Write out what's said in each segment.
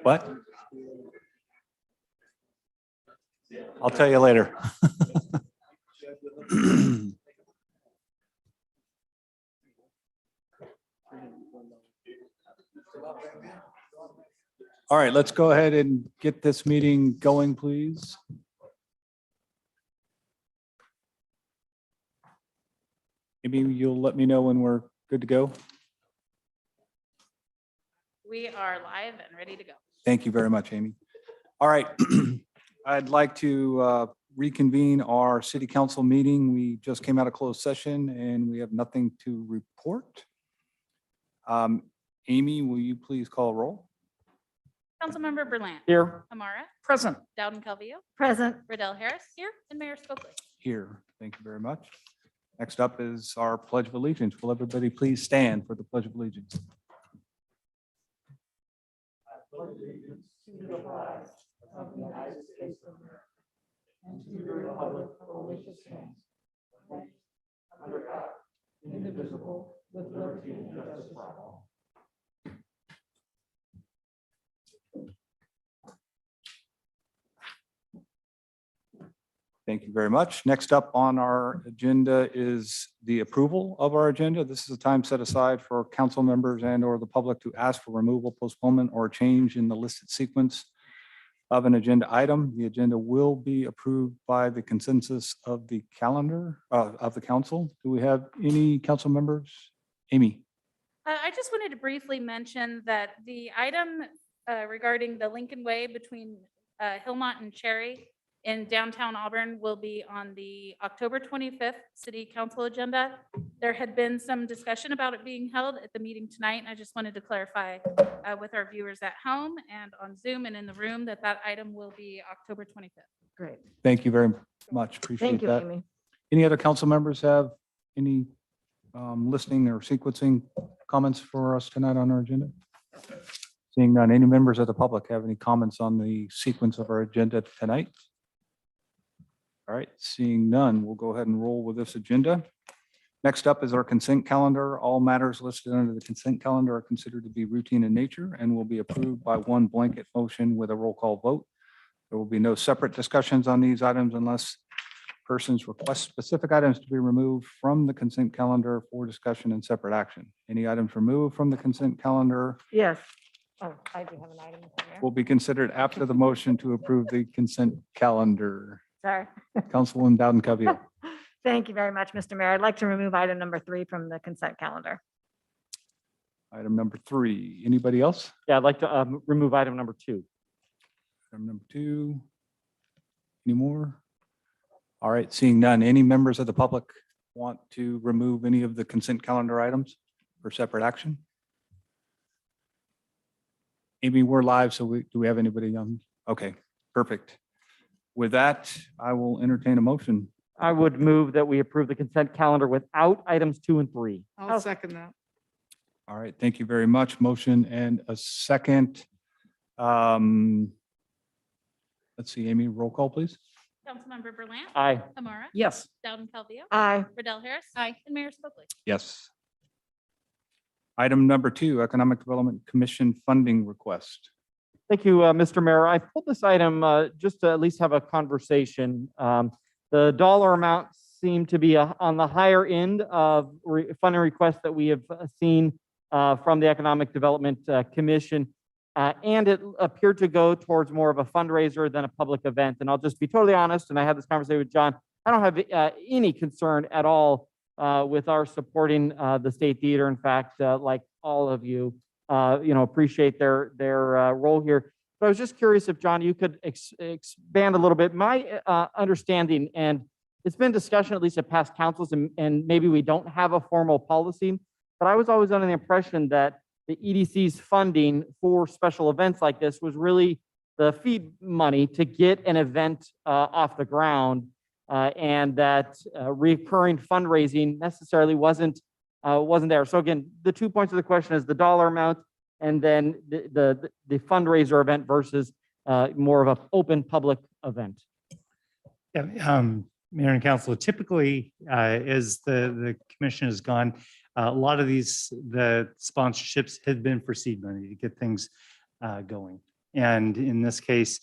What? I'll tell you later. All right, let's go ahead and get this meeting going, please. Maybe you'll let me know when we're good to go. We are live and ready to go. Thank you very much, Amy. All right, I'd like to reconvene our city council meeting. We just came out of closed session and we have nothing to report. Amy, will you please call roll? Councilmember Berlant. Here. Amara. Present. Dowden Calvillo. Present. Riddell Harris here and Mayor Stokely. Here, thank you very much. Next up is our Pledge of Allegiance. Will everybody please stand for the Pledge of Allegiance? I pledge allegiance to the flag of the United States of America and to the republic for which it stands, under God, indivisible, with liberty and justice for all. Thank you very much. Next up on our agenda is the approval of our agenda. This is a time set aside for council members and or the public to ask for removal, postponement, or change in the listed sequence of an agenda item. The agenda will be approved by the consensus of the calendar of the council. Do we have any council members? Amy. I just wanted to briefly mention that the item regarding the Lincoln Way between Hillmont and Cherry in downtown Auburn will be on the October 25th city council agenda. There had been some discussion about it being held at the meeting tonight. And I just wanted to clarify with our viewers at home and on Zoom and in the room that that item will be October 25th. Great. Thank you very much. Appreciate Thank you, that. Amy. Any other council members have any listening or sequencing comments for us tonight on our agenda? Seeing none, any members of the public have any comments on the sequence of our agenda tonight? All right, seeing none, we'll go ahead and roll with this agenda. Next up is our consent calendar. All matters listed under the consent calendar are considered to be routine in nature and will be approved by one blanket motion with a roll call vote. There will be no separate discussions on these items unless persons request specific items to be removed from the consent calendar for discussion and separate action. Any items removed from the consent calendar Yes. Oh, I do have an item in there. will be considered after the motion to approve the consent calendar. Sorry. Councilwoman Dowden Calvillo. Thank you very much, Mr. Mayor. I'd like to remove item number 3 from the consent calendar. Item number 3. Anybody else? Yeah, I'd like to remove item number 2. Item number 2. Any more? All right, seeing none. Any members of the public want to remove any of the consent calendar items for separate action? Amy, we're live, so do we have anybody on? Okay, perfect. With that, I will entertain a motion. I would move that we approve the consent calendar without items 2 and 3. I'll second that. All right, thank you very much. Motion and a second. Let's see, Amy, roll call, please. Councilmember Berlant. Aye. Amara. Yes. Dowden Calvillo. Aye. Riddell Harris. Aye. And Mayor Stokely. Yes. Item number 2, Economic Development Commission funding request. Thank you, Mr. Mayor. I pulled this item just to at least have a conversation. The dollar amount seemed to be on the higher end of funding requests that we have seen from the Economic Development Commission. And it appeared to go towards more of a fundraiser than a public event. And I'll just be totally honest, and I had this conversation with John, I don't have any concern at all with our supporting the State Theater. In fact, like all of you, appreciate their role here. But I was just curious if, John, you could expand a little bit. My understanding, and it's been discussion at least at past councils, and maybe we don't have a formal policy, but I was always under the impression that the EDC's funding for special events like this was really the feed money to get an event off the ground, and that recurring fundraising necessarily wasn't there. So again, the 2 points of the question is the dollar amount and then the fundraiser event versus more of an open public event. Yeah, Mayor and Council, typically, as the commission has gone, a lot of the sponsorships had been for seed money to get things going. And in this case,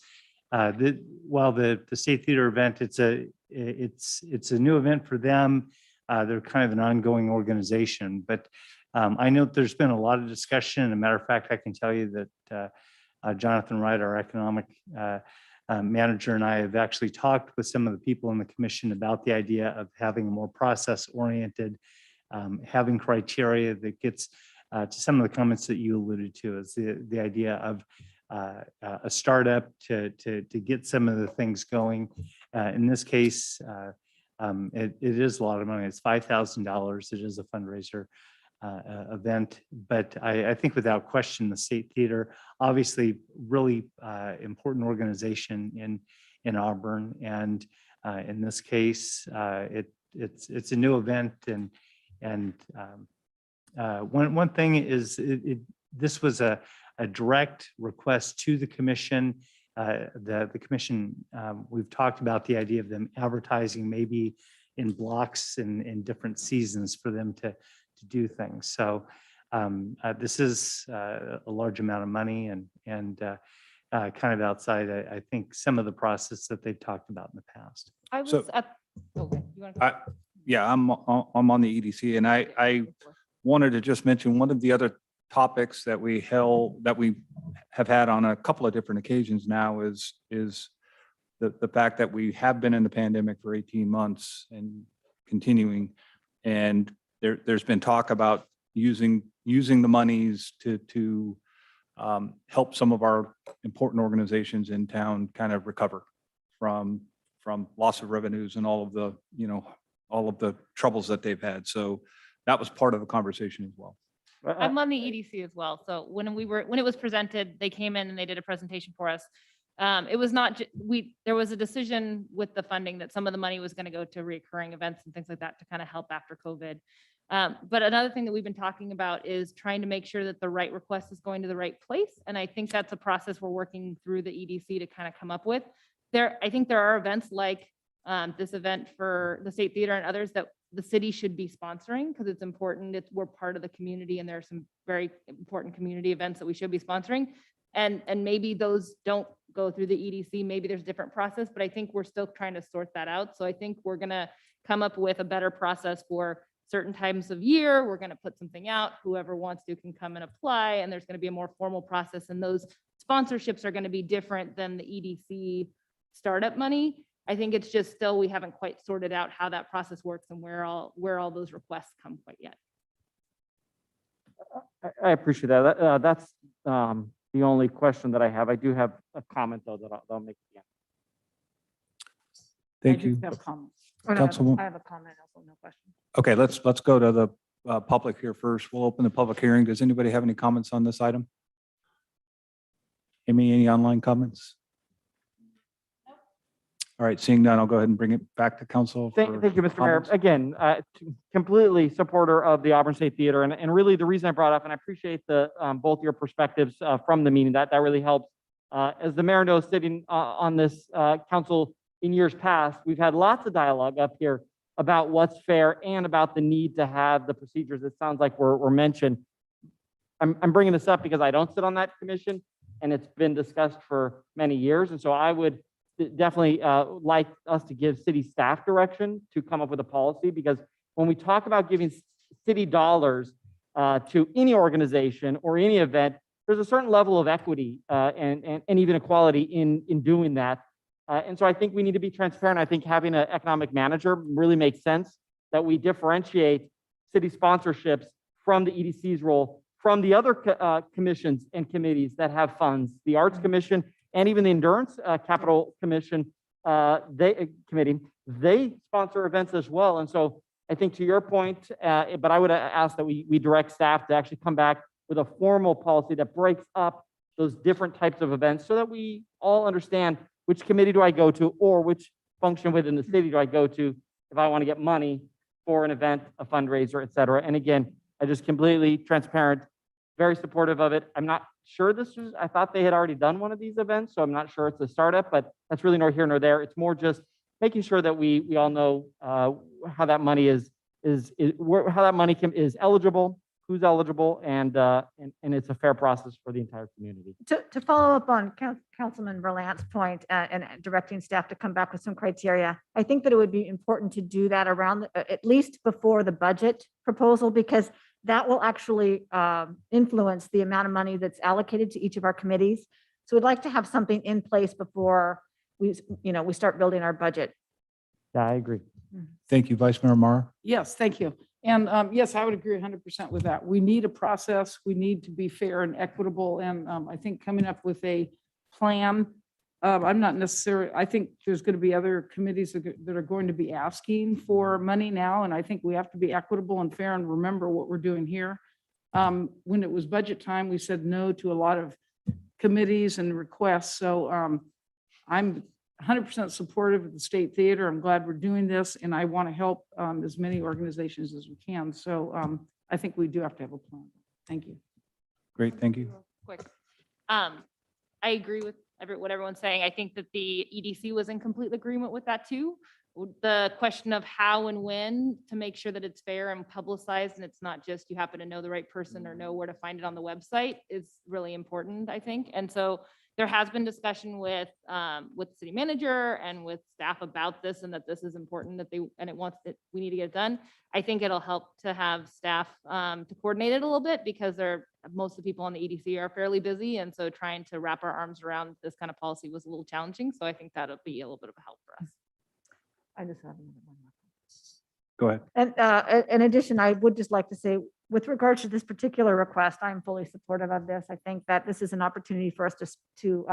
while the State Theater event, it's a new event for them. They're kind of an ongoing organization, but I know there's been a lot of discussion. As a matter of fact, I can tell you that Jonathan Wright, our economic manager, and I have actually talked with some of the people in the commission about the idea of having a more process-oriented, having criteria that gets to some of the comments that you alluded to, is the idea of a startup to get some of the things going. In this case, it is a lot of money. It's $5,000. It is a fundraiser event, but I think without question, the State Theater, obviously really important organization in Auburn. And in this case, it's a new event. And one thing is this was a direct request to the commission. The commission, we've talked about the idea of them advertising maybe in blocks in different seasons for them to do things. So this is a large amount of money and kind of outside, I think, some of the process that they've talked about in the past. I was So- at, okay, you want to? Yeah, I'm on the EDC, and I wanted to just mention one of the other topics that we have had on a couple of different occasions now is the fact that we have been in the pandemic for 18 months and continuing. And there's been talk about using the monies to help some of our important organizations in town kind of recover from loss of revenues and all of the troubles that they've had. So that was part of the conversation as well. I'm on the EDC as well. So when it was presented, they came in and they did a presentation for us. It was not, there was a decision with the funding that some of the money was going to go to recurring events and things like that to kind of help after COVID. But another thing that we've been talking about is trying to make sure that the right request is going to the right place. And I think that's a process we're working through the EDC to kind of come up with. I think there are events like this event for the State Theater and others that the city should be sponsoring because it's important. We're part of the community and there are some very important community events that we should be sponsoring. And maybe those don't go through the EDC. Maybe there's a different process, but I think we're still trying to sort that out. So I think we're going to come up with a better process for certain times of year. We're going to put something out. Whoever wants to can come and apply. And there's going to be a more formal process. And those sponsorships are going to be different than the EDC startup money. I think it's just still, we haven't quite sorted out how that process works and where all those requests come quite yet. I appreciate that. That's the only question that I have. I do have a comment though that I'll make again. Thank you. Oh, no, Councilwoman. I have a comment, also no question. Okay, let's go to the public here first. We'll open the public hearing. Does anybody have any comments on this item? Amy, any online comments? All right, seeing none, I'll go ahead and bring it back to council. Thank you, Mr. Mayor. comments. Again, completely supporter of the Auburn State Theater. And really the reason I brought up, and I appreciate both your perspectives from the meeting, that really helps. As the mayor knows, sitting on this council in years past, we've had lots of dialogue up here about what's fair and about the need to have the procedures that sounds like were mentioned. I'm bringing this up because I don't sit on that commission and it's been discussed for many years. And so I would definitely like us to give city staff direction to come up with a policy, because when we talk about giving city dollars to any organization or any event, there's a certain level of equity and even equality in doing that. And so I think we need to be transparent. I think having an economic manager really makes sense, that we differentiate city sponsorships from the EDC's role, from the other commissions and committees that have funds, the Arts Commission, and even the Endurance Capital Commission committee, they sponsor events as well. And so I think to your point, but I would ask that we direct staff to actually come back with a formal policy that breaks up those different types of events so that we all understand which committee do I go to or which function within the city do I go to if I want to get money for an event, a fundraiser, et cetera. And again, I just completely transparent, very supportive of it. I'm not sure I thought they had already done one of these events, so I'm not sure it's a startup, but that's really nor here nor there. It's more just making sure that we all know how that money is eligible, who's eligible, and it's a fair process for the entire community. To follow up on Councilman Verlant's point and directing staff to come back with some criteria, I think that it would be important to do that around, at least before the budget proposal, because that will actually influence the amount of money that's allocated to each of our committees. So we'd like to have something in place before we start building our budget. Yeah, I agree. Thank you, Vice Mayor Mara. Yes, thank you. And yes, I would agree 100% with that. We need a process. We need to be fair and equitable. And I think coming up with a plan, I'm not necessarily, I think there's going to be other committees that are going to be asking for money now. And I think we have to be equitable and fair and remember what we're doing here. When it was budget time, we said no to a lot of committees and requests. So I'm 100% supportive of the State Theater. I'm glad we're doing this, and I want to help as many organizations as we can. So I think we do have to have a plan. Thank you. Great, thank you. Quick. I agree with what everyone's saying. I think that the EDC was in complete agreement with that too. The question of how and when to make sure that it's fair and publicized and it's not just you happen to know the right person or know where to find it on the website is really important, I think. And so there has been discussion with the city manager and with staff about this and that this is important that we need to get it done. I think it'll help to have staff to coordinate it a little bit because most of the people on the EDC are fairly busy. And so trying to wrap our arms around this kind of policy was a little challenging. So I think that'll be a little bit of a help for us. I just have another one. Go ahead. And in addition, I would just like to say, with regards to this particular request, I'm fully supportive of this. I think that this is an opportunity for us to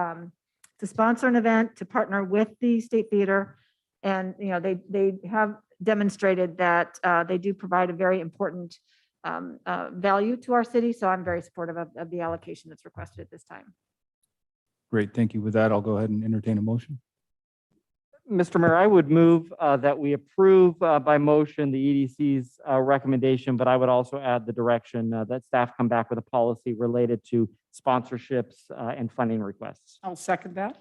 sponsor an event, to partner with the State Theater. And, they have demonstrated that they do provide a very important value to our city. So I'm very supportive of the allocation that's requested at this time. Great, thank you. With that, I'll go ahead and entertain a motion. Mr. Mayor, I would move that we approve by motion the EDC's recommendation, but I would also add the direction that staff come back with a policy related to sponsorships and funding requests. I'll second that.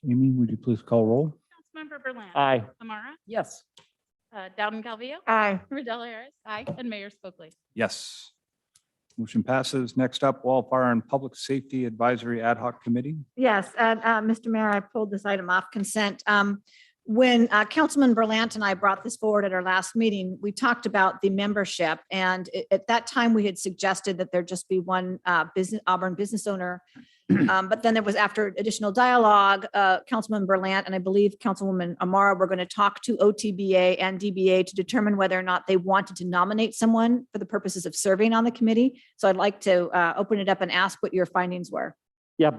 Amy, would you please call roll? Councilmember Berlant. Aye. Amara. Yes. Dowden Calvillo. Aye. Riddell Harris. Aye. And Mayor Scogley. Yes. Motion passes. Next up, Wildfire and Public Safety Advisory Ad Hoc Committee. Yes, and Mr. Mayor, I pulled this item off consent. When Councilman Berlant and I brought this forward at our last meeting, we talked about the membership. And at that time, we had suggested that there just be one Auburn business owner. But then there was, after additional dialogue, Councilman Berlant and I believe Councilwoman Amara were going to talk to OTBA and DBA to determine whether or not they wanted to nominate someone for the purposes of serving on the committee. So I'd like to open it up and ask what your findings were. Yeah,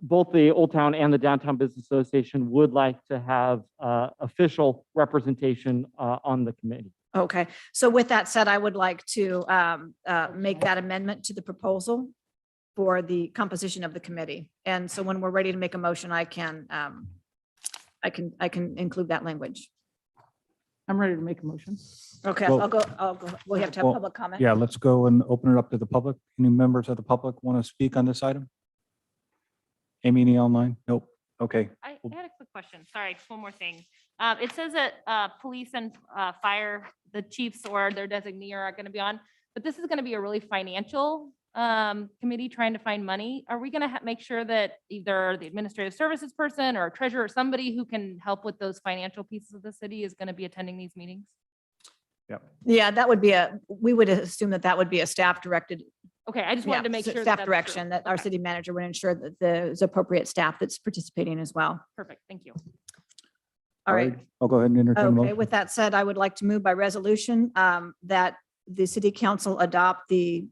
both the Old Town and the Downtown Business Association would like to have official representation on the committee. Okay, so with that said, I would like to make that amendment to the proposal for the composition of the committee. And so when we're ready to make a motion, I can include that language. I'm ready to make a motion. Okay, Well- I'll go. We have to have Well, public comment. Yeah, let's go and open it up to the public. Any members of the public want to speak on this item? Amy, any online? Nope. Okay. I had a quick question. Sorry, just one more thing. It says that police and fire, the chiefs or their designee are going to be on, but this is going to be a really financial committee trying to find money. Are we going to make sure that either the administrative services person or treasurer or somebody who can help with those financial pieces of the city is going to be attending these meetings? Yeah, that would be we would assume that would be a staff directed. Okay, I just wanted to make sure. Staff that's true. direction that our Okay, city manager would ensure that there's appropriate staff that's participating as well. perfect. Thank you. All right. I'll go ahead and entertain a Okay, motion. with that said, I would like to move by resolution that the city council adopt the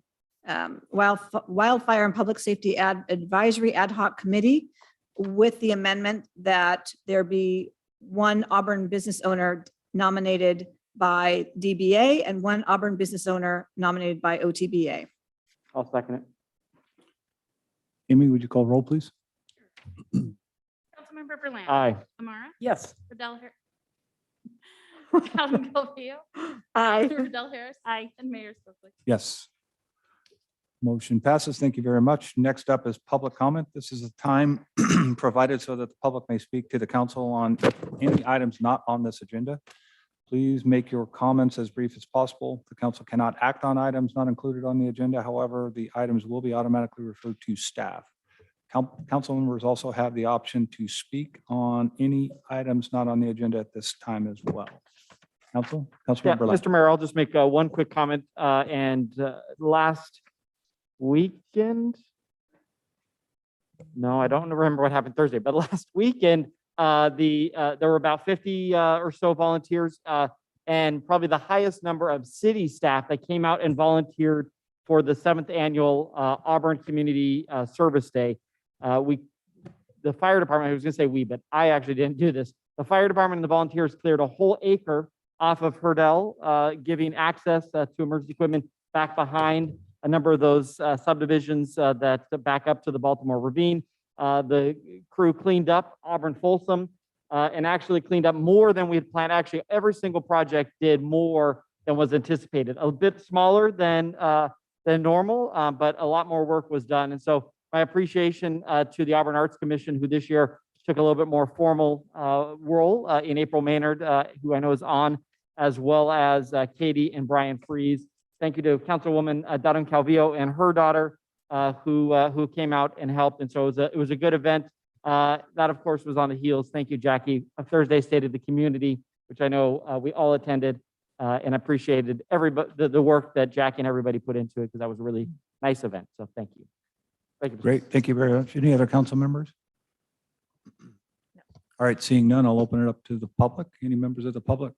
Wildfire and Public Safety Advisory Ad Hoc Committee with the amendment that there be one Auburn business owner nominated by DBA and one Auburn business owner nominated by OTBA. I'll second it. Amy, would you call roll, please? Councilmember Berlant. Aye. Amara. Yes. Riddell Harris. Dowden Calvillo. Aye. Riddell Harris. Aye. And Mayor Scogley. Yes. Motion passes. Thank you very much. Next up is public comment. This is a time provided so that the public may speak to the council on any items not on this agenda. Please make your comments as brief as possible. The council cannot act on items not included on the agenda. However, the items will be automatically referred to staff. Council members also have the option to speak on any items not on the agenda at this time as well. Yeah, Councilmember Berlant. Mr. Mayor, I'll just make one quick comment. Last weekend, no, I don't remember what happened Thursday, but last weekend, there were about 50 or so volunteers, and probably the highest number of city staff that came out and volunteered for the 7th annual Auburn Community Service Day. The fire department, I was gonna say we, but I actually didn't do this. The fire department and the volunteers cleared a whole acre off of Hurdell, giving access to emergency equipment back behind a number of those subdivisions that back up to the Baltimore Ravine. The crew cleaned up Auburn Folsom and actually cleaned up more than we had planned. Actually, every single project did more than was anticipated. A bit smaller than normal, but a lot more work was done. And so my appreciation to the Auburn Arts Commission, who this year took a little bit more formal role in April Maynard, who I know is on, as well as Katie and Brian Freeze. Thank you to Councilwoman Darren Calvillo and her daughter, who came out and helped. And so it was a good event. That, of course, was on the heels. Thank you, Jackie. A Thursday State of the Community, which I know we all attended and appreciated the work that Jackie and everybody put into it, because that was a really nice event. So thank you. Thank you. Great. Thank you very much. Any other council members? All right, seeing none, I'll open it up to the public. Any members of the public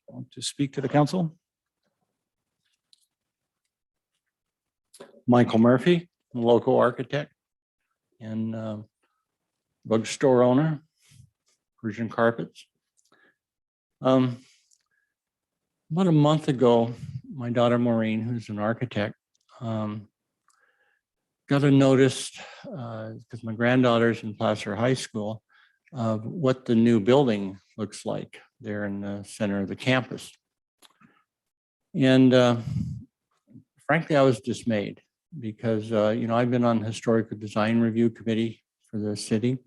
want to speak to the council? Michael Murphy, local architect and bookstore owner, Persian Carpets. About a month ago, my daughter Maureen, who's an architect, got a notice because my granddaughter's in Placer High School of what the new building looks like there in the center of the campus. And frankly, I was dismayed because, I've been on Historical Design Review Committee for the city.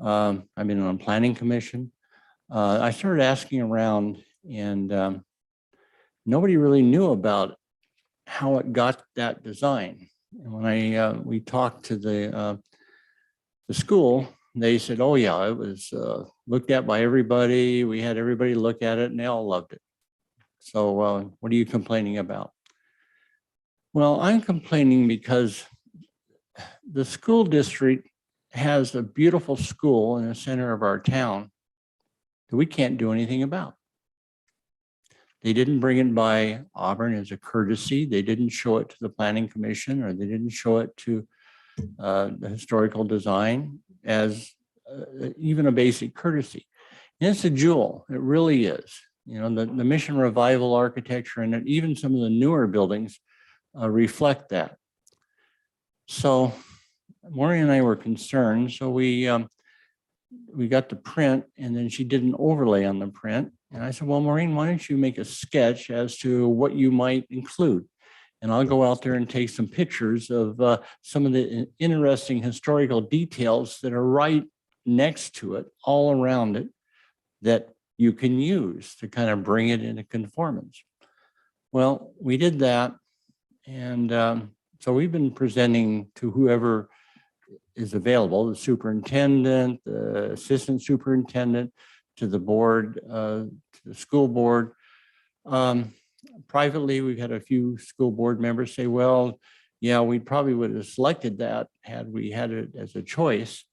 I've been on Planning Commission. I started asking around and nobody really knew about how it got that design. And when we talked to the school, they said, oh yeah, it was looked at by everybody. We had everybody look at it and they all loved it. So what are you complaining about? Well, I'm complaining because the school district has a beautiful school in the center of our town that we can't do anything about. They didn't bring it by Auburn as a courtesy. They didn't show it to the Planning Commission, or they didn't show it to the Historical Design as even a basic courtesy. And it's a jewel. It really is. The Mission Revival architecture and even some of the newer buildings reflect that. So Maureen and I were concerned. So we got the print, and then she did an overlay on the print. And I said, well, Maureen, why don't you make a sketch as to what you might include? And I'll go out there and take some pictures of some of the interesting historical details that are right next to it, all around it, that you can use to kind of bring it into conformance. Well, we did that. And so we've been presenting to whoever is available, the superintendent, the assistant superintendent, to the board, to the school board. Privately, we've had a few school board members say, well, yeah, we probably would have selected that had we had it as a choice.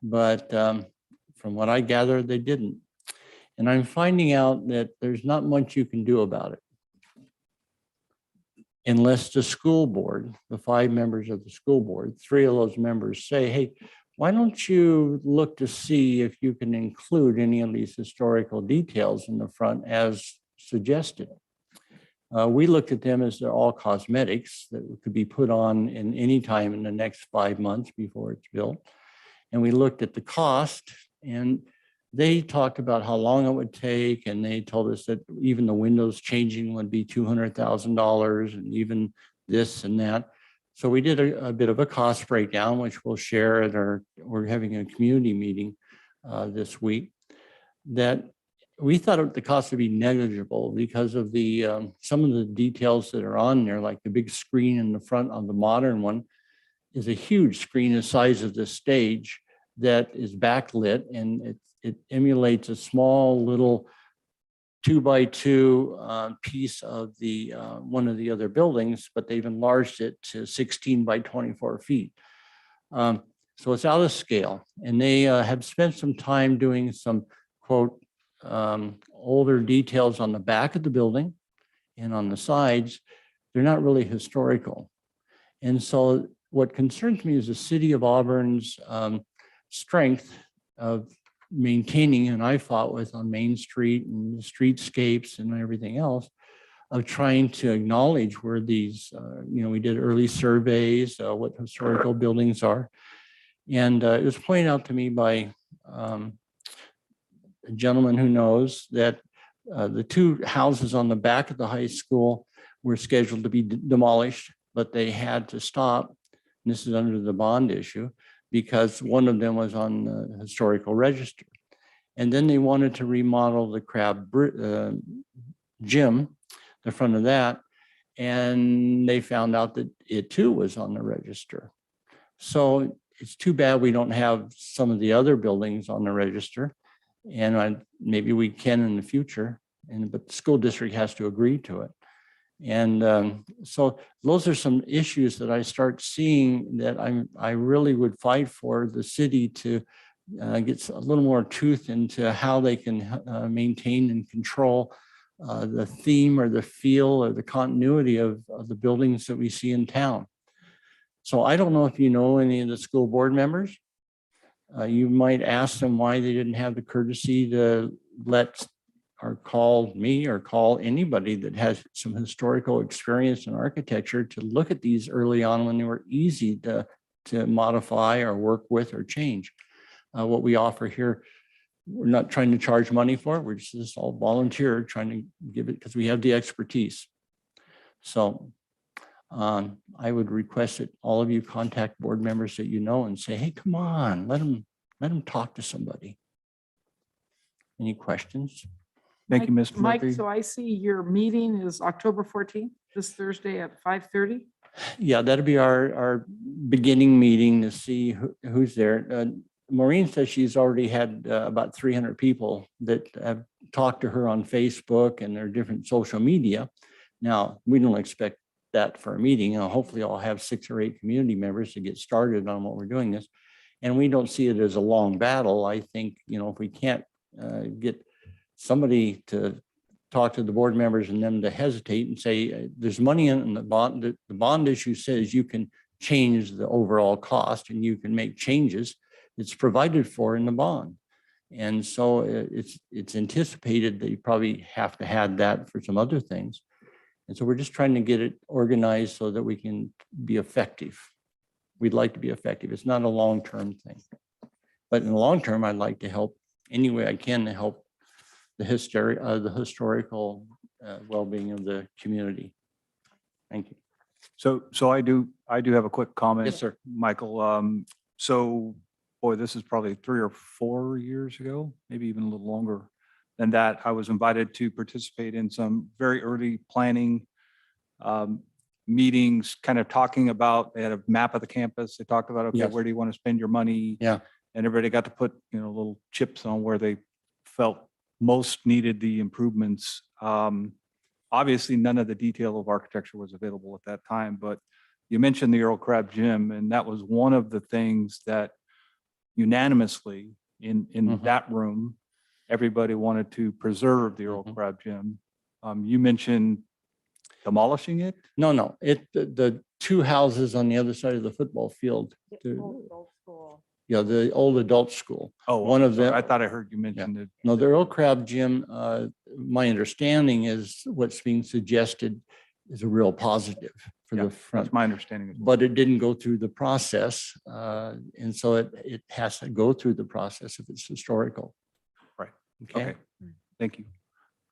But from what I gather, they didn't. And I'm finding out that there's not much you can do about it, unless the school board, the 5 members of the school board, 3 of those members say, hey, why don't you look to see if you can include any of these historical details in the front as suggested? We looked at them as they're all cosmetics that could be put on in any time in the next 5 months before it's built. And we looked at the cost, and they talked about how long it would take. And they told us that even the windows changing would be $200,000 and even this and that. So we did a bit of a cost breakdown, which we'll share at we're having a community meeting this week, that we thought the cost would be negligible because of the, some of the details that are on there, like the big screen in the front on the modern one is a huge screen the size of the stage that is backlit, and it emulates a small little 2x2 piece of the one of the other buildings, but they've enlarged it to 16 by 24 feet. So it's out of scale, and they have spent some time doing some quote older details on the back of the building and on the sides. They're not really historical. And so what concerns me is the city of Auburn's strength of maintaining, and I fought with on Main Street and the streetscapes and everything else, of trying to acknowledge where these, we did early surveys, what historical buildings are. And it was pointed out to me by a gentleman who knows that the two houses on the back of the high school were scheduled to be demolished, but they had to stop. And this is under the bond issue, because one of them was on the historical register. And then they wanted to remodel the Crab Gym, the front of that, and they found out that it too was on the register. So it's too bad we don't have some of the other buildings on the register, and maybe we can in the future, but the school district has to agree to it. And so those are some issues that I start seeing that I really would fight for the city to get a little more tooth into how they can maintain and control the theme or the feel or the continuity of the buildings that we see in town. So I don't know if you know any of the school board members. You might ask them why they didn't have the courtesy to let or call me or call anybody that has some historical experience in architecture to look at these early on when they were easy to modify or work with or change. What we offer here, we're not trying to charge money for it. We're just all volunteer trying to give it because we have the expertise. So I would request that all of you contact board members that you know and say, hey, come on, let them talk to somebody. Any questions? Thank you, Mr. Mike, Murphy. so I see your meeting is October 14th, this Thursday at 5:30. Yeah, that'll be our beginning meeting to see who's there. Maureen says she's already had about 300 people that have talked to her on Facebook and their different social media. Now, we don't expect that for a meeting. Hopefully I'll have 6 or 8 community members to get started on what we're doing this. And we don't see it as a long battle. I think, if we can't get somebody to talk to the board members and them to hesitate and say, there's money in the bond. The bond issue says you can change the overall cost and you can make changes. It's provided for in the bond. And so it's anticipated that you probably have to have that for some other things. And so we're just trying to get it organized so that we can be effective. We'd like to be effective. It's not a long-term thing. But in the long term, I'd like to help any way I can to help the historical well-being of the community. Thank you. So I do have a quick comment. Yes, sir. Michael. So, boy, this is probably 3 or 4 years ago, maybe even a little longer than that. I was invited to participate in some very early planning meetings, kind of talking about, they had a map of the campus. They talked about, okay, Yes. where do you want to spend your money? Yeah. And everybody got to put, little chips on where they felt most needed the improvements. Obviously, none of the detail of architecture was available at that time, but you mentioned the Earl Crab Gym, and that was one of the things that unanimously in Mhm. that room, everybody wanted to preserve the Earl Mhm. Crab Gym. You mentioned demolishing it? No, the 2 houses on the other side of the football field. Yeah, the old adult school. Oh, One of sorry, them- I thought I heard you mention it. No, the Earl Crab Gym, my understanding is what's being suggested is a real positive for Yeah, the front. That's my understanding as well. But it didn't go through the process. And so it has to go through the process if it's historical. Right. Okay. Okay, thank you.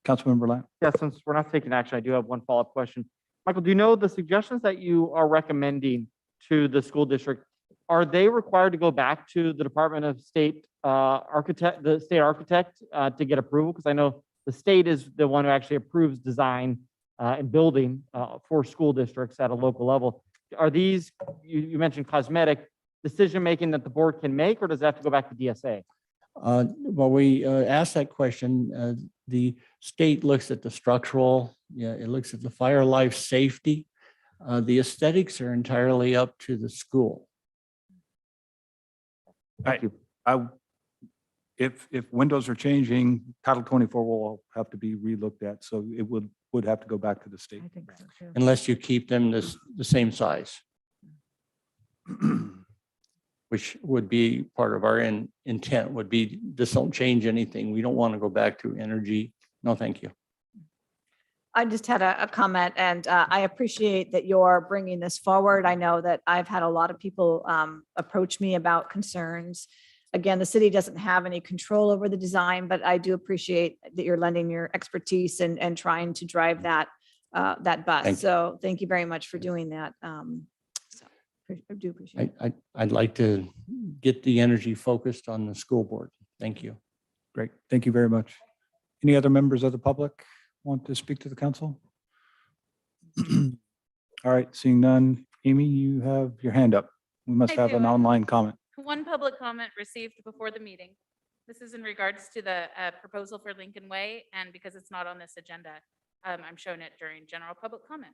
Councilmember Lamb? Yeah, since we're not taking action, I do have one follow-up question. Michael, do you know the suggestions that you are recommending to the school district, are they required to go back to the Department of State the state architect to get approval? Because I know the state is the one who actually approves design and building for school districts at a local level. Are these, you mentioned cosmetic, decision-making that the board can make, or does that have to go back to DSA? Well, we asked that question. The state looks at the structural, yeah, it looks at the fire life safety. The aesthetics are entirely up to the school. Thank you. If windows are changing, Title 24 will have to be relooked at, so it would have to go back to the state. I think so too. Unless you keep them the same size, which would be part of our intent would be, this don't change anything. We don't want to go back to energy. No, thank you. I just had a comment, and I appreciate that you're bringing this forward. I know that I've had a lot of people approach me about concerns. Again, the city doesn't have any control over the design, but I do appreciate that you're lending your expertise and trying to drive that Thank bus. you. So thank you very much for doing that. So I do appreciate it. I'd like to get the energy focused on the school board. Thank you. Great, thank you very much. Any other members of the public want to speak to the council? All right, seeing none. Amy, you have your hand up. We must I have an do. online comment. One public comment received before the meeting. This is in regards to the proposal for Lincoln Way, and because it's not on this agenda, I'm showing it during general public comment.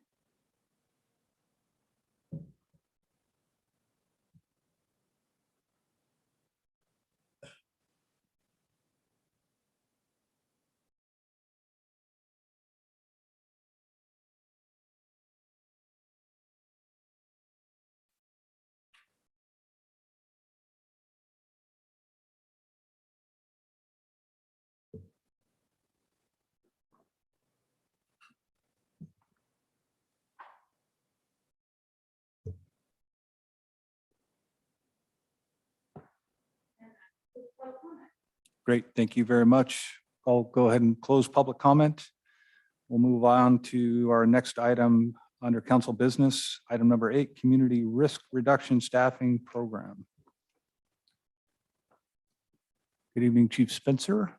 Great, thank you very much. I'll go ahead and close public comment. We'll move on to our next item under council business. Item number 8, Community Risk Reduction Staffing Program. Good evening, Chief Spencer.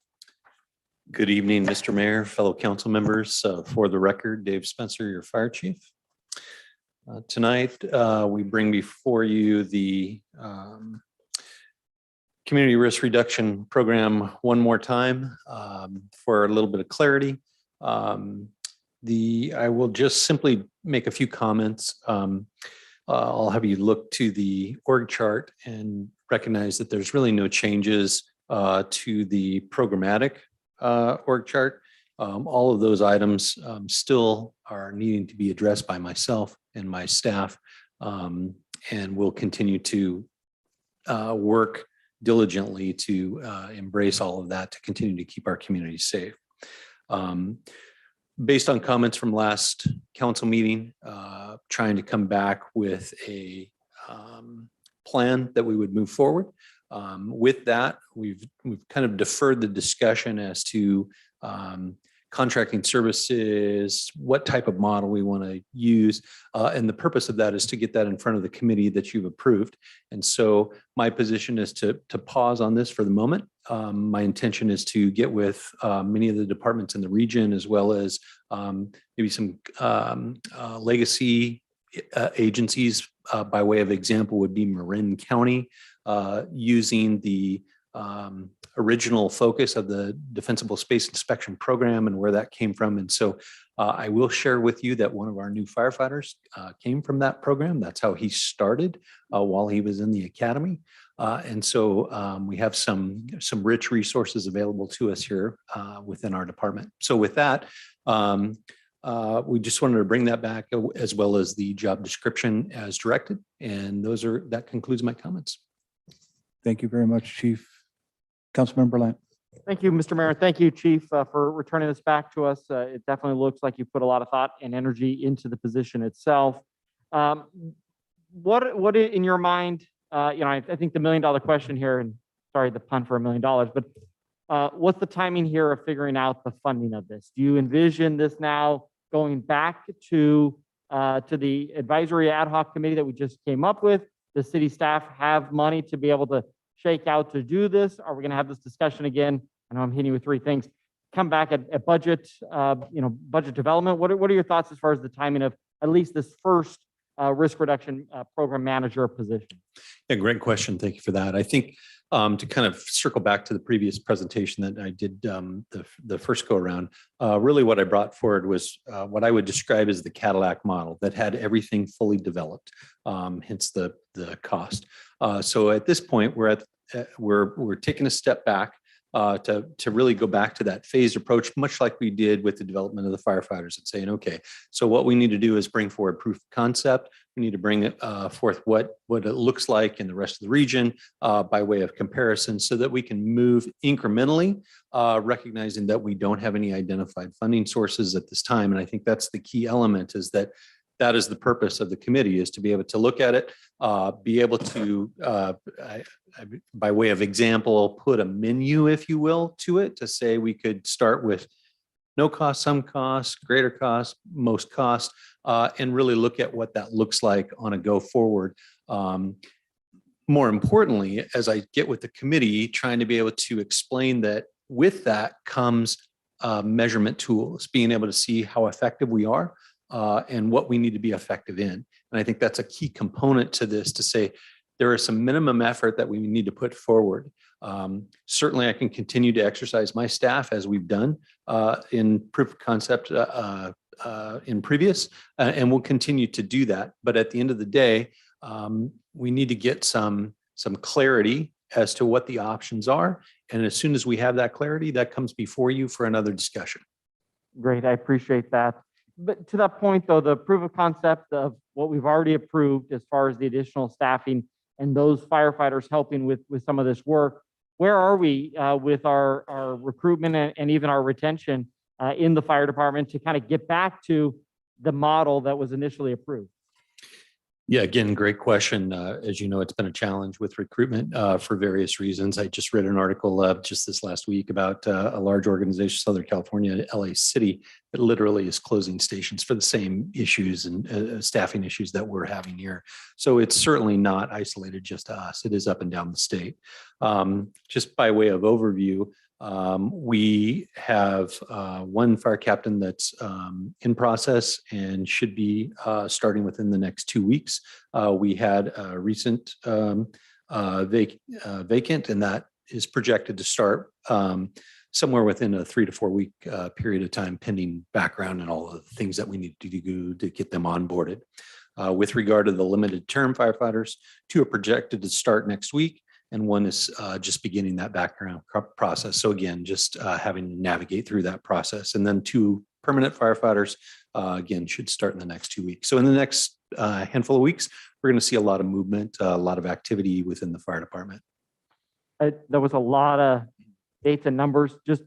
Good evening, Mr. Mayor, fellow council members. For the record, Dave Spencer, your fire chief. Tonight, we bring before you the Community Risk Reduction Program one more time for a little bit of clarity. I will just simply make a few comments. I'll have you look to the org chart and recognize that there's really no changes to the programmatic org chart. All of those items still are needing to be addressed by myself and my staff, and we'll continue to work diligently to embrace all of that to continue to keep our community safe. Based on comments from last council meeting, trying to come back with a plan that we would move forward. With that, we've kind of deferred the discussion as to contracting services, what type of model we want to use. And the purpose of that is to get that in front of the committee that you've approved. And so my position is to pause on this for the moment. My intention is to get with many of the departments in the region, as well as maybe some legacy agencies. By way of example would be Marin County, using the original focus of the Defensible Space Inspection Program and where that came from. And so I will share with you that one of our new firefighters came from that program. That's how he started while he was in the academy. And so we have some rich resources available to us here within our department. So with that, we just wanted to bring that back, as well as the job description as directed. And that concludes my comments. Thank you very much, Chief. Councilmember Lamb. Thank you, Mr. Mayor. Thank you, Chief, for returning this back to us. It definitely looks like you put a lot of thought and energy into the position itself. What in your mind, I think the $1 million question here, and sorry, the pun for $1 million, but what's the timing here of figuring out the funding of this? Do you envision this now going back to the advisory ad hoc committee that we just came up with? Does city staff have money to be able to shake out to do this? Are we going to have this discussion again? I know I'm hitting you with three things. Come back at budget, budget development. What are your thoughts as far as the timing of at least this first risk reduction program manager position? Yeah, great question. Thank you for that. I think to kind of circle back to the previous presentation that I did the first go around, really what I brought forward was what I would describe as the Cadillac model that had everything fully developed, hence the cost. So at this point, we're taking a step back to really go back to that phased approach, much like we did with the development of the firefighters, and saying, okay, so what we need to do is bring forward proof of concept. We need to bring forth what it looks like in the rest of the region by way of comparison, so that we can move incrementally, recognizing that we don't have any identified funding sources at this time. And I think that's the key element, is that is the purpose of the committee, is to be able to look at it, be able to, by way of example, put a menu, if you will, to it, to say we could start with no cost, some cost, greater cost, most cost, and really look at what that looks like on a go forward. More importantly, as I get with the committee, trying to be able to explain that with that comes measurement tools, being able to see how effective we are, and what we need to be effective in. And I think that's a key component to this, to say there is some minimum effort that we need to put forward. Certainly I can continue to exercise my staff as we've done in proof of concept in previous, and we'll continue to do that. But at the end of the day, we need to get some clarity as to what the options are. And as soon as we have that clarity, that comes before you for another discussion. Great, I appreciate that. But to that point, though, the proof of concept of what we've already approved as far as the additional staffing and those firefighters helping with some of this work, where are we with our recruitment and even our retention in the fire department to kind of get back to the model that was initially approved? Yeah, again, great question. As you know, it's been a challenge with recruitment for various reasons. I just read an article just this last week about a large organization, Southern California, LA City, that literally is closing stations for the same issues and staffing issues that we're having here. So it's certainly not isolated just to us. It is up and down the state. Just by way of overview, we have one fire captain that's in process and should be starting within the next 2 weeks. We had a recent vacant, and that is projected to start somewhere within a 3 to 4 week period of time, pending background and all of the things that we need to do to get them onboarded. With regard to the limited term firefighters, 2 are projected to start next week, and 1 is just beginning that background process. So again, just having to navigate through that process. And then 2 permanent firefighters, again, should start in the next 2 weeks. So in the next handful of weeks, we're going to see a lot of movement, a lot of activity within the fire department. There was a lot of dates and numbers. Just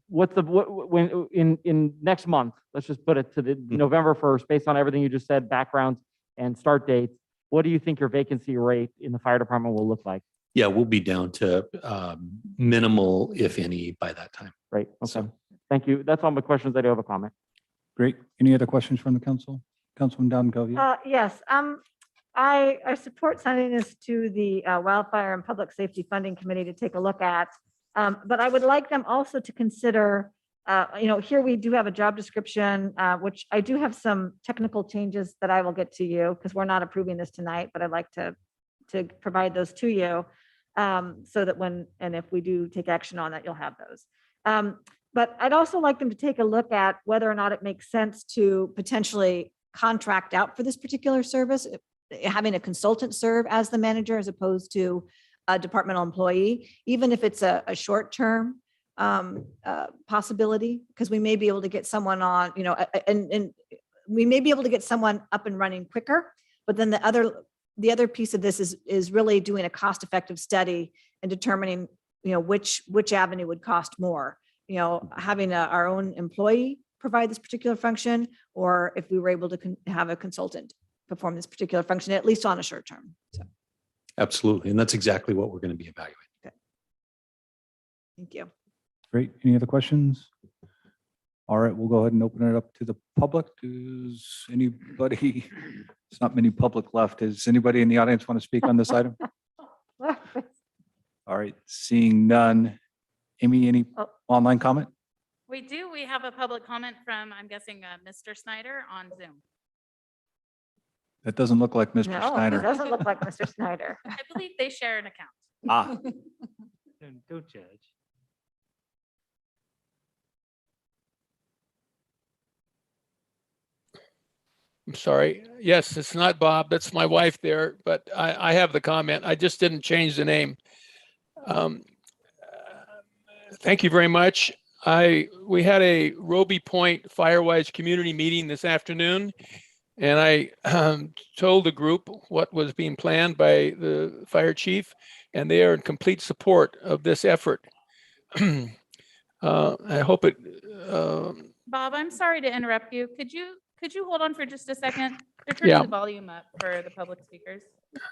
when in next month, let's just put it to the November 1st, based on everything you just said, backgrounds and start dates. What do you think your vacancy rate in the fire department will look like? Yeah, we'll be down to minimal, if any, by that time. Great. Okay. So- Thank you. That's all my questions. I do have a comment. Great. Any other questions from the council? Councilman Don. Yes, I support sending this to the Wildfire and Public Safety Funding Committee to take a look at. But I would like them also to consider, here we do have a job description, which I do have some technical changes that I will get to you, because we're not approving this tonight, but I'd like to provide those to you, so that if we do take action on that, you'll have those. But I'd also like them to take a look at whether or not it makes sense to potentially contract out for this particular service, having a consultant serve as the manager as opposed to a departmental employee, even if it's a short-term possibility, because we may be able to get someone on, and we may be able to get someone up and running quicker. But then the other piece of this is really doing a cost-effective study and determining, which avenue would cost more, having our own employee provide this particular function, or if we were able to have a consultant perform this particular function, at least on a short term. So, Absolutely. And that's exactly what we're going to be evaluating. thank you. Great. Any other questions? All right, we'll go ahead and open it up to the public. Does anybody, there's not many public left. Does anybody in the audience want to speak on this item? All right, seeing none. Amy, any Oh. online comment? We have a public comment from, I'm guessing, Mr. Snyder on Zoom. That doesn't look like Mr. No, it Snyder. doesn't look like Mr. Snyder. I believe they share an account. Ah, Don't judge. I'm sorry. Yes, it's not Bob. That's my wife there, but I have the comment. I just didn't change the name. Um, Thank you very much. We had a Roby Point Firewise community meeting this afternoon, and I told the group what was being planned by the fire chief, and they are in complete support of this effort. I hope it. Bob, I'm sorry to interrupt you. Could you hold on for just a second? They're turning Yeah. the volume up for the public speakers.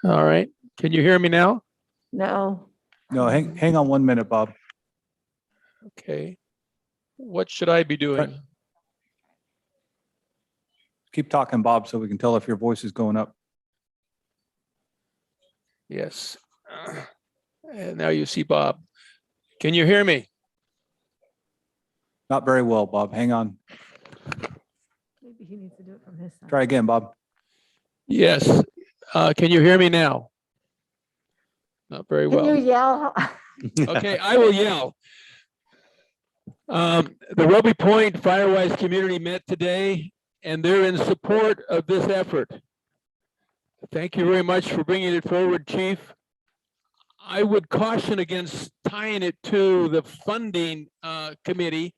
All right. Can you hear me now? No. no, hang on 1 minute, Bob. Okay. What should I be doing? Keep talking, Bob, so we can tell if your voice is going up. Yes. And now you see Bob. Can you hear me? Not very well, Bob. Hang on. Maybe he needs to do it from his side. Try again, Bob. Yes. Can you hear me now? Not very Can you well. yell? Okay, I will yell. The Roby Point Firewise community met today, and they're in support of this effort. Thank you very much for bringing it forward, Chief. I would caution against tying it to the funding committee.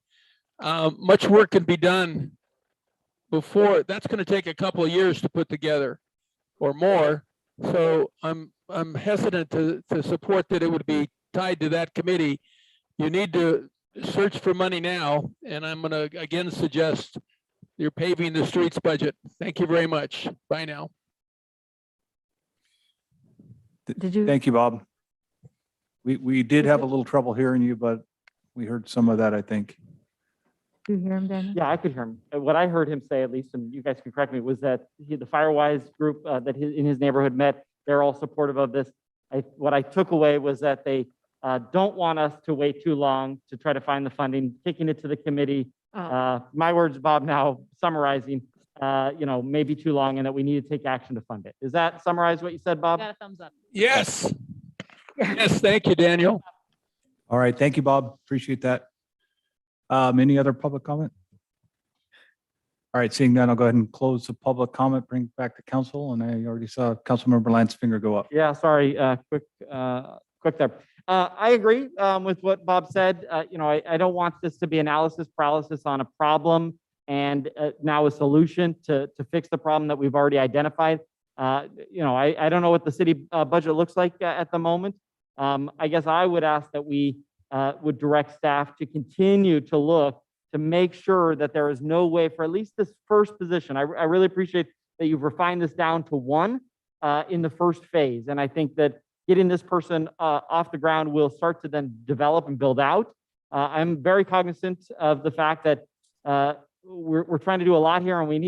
Much work can be done before. That's going to take a couple of years to put together or more. So I'm hesitant to support that it would be tied to that committee. You need to search for money now, and I'm going to again suggest you're paving the streets budget. Thank you very much. Bye now. Did you? Thank you, Bob. We did have a little trouble hearing you, but we heard some of that, I think. Do you hear him, Daniel? Yeah, I could hear him. What I heard him say, at least, and you guys can correct me, was that the Firewise group that in his neighborhood met, they're all supportive of this. What I took away was that they don't want us to wait too long to try to find the funding, kicking it to the committee. Oh. My words, Bob, now summarizing, maybe too long, and that we need to take action to fund it. Does that summarize what you said, Bob? Got a thumbs up. Yes. Yes, thank you, Daniel. All right, thank you, Bob. Appreciate that. Any other public comment? All right, seeing none, I'll go ahead and close the public comment, bring it back to council, and I already saw Councilmember Lance's finger go up. Yeah, sorry, quick there. I agree with what Bob said. I don't want this to be analysis paralysis on a problem and now a solution to fix the problem that we've already identified. I don't know what the city budget looks like at the moment. I guess I would ask that we would direct staff to continue to look to make sure that there is no way for at least this first position. I really appreciate that you've refined this down to one in the first phase. And I think that getting this person off the ground will start to then develop and build out. I'm very cognizant of the fact that we're trying to do a lot here and we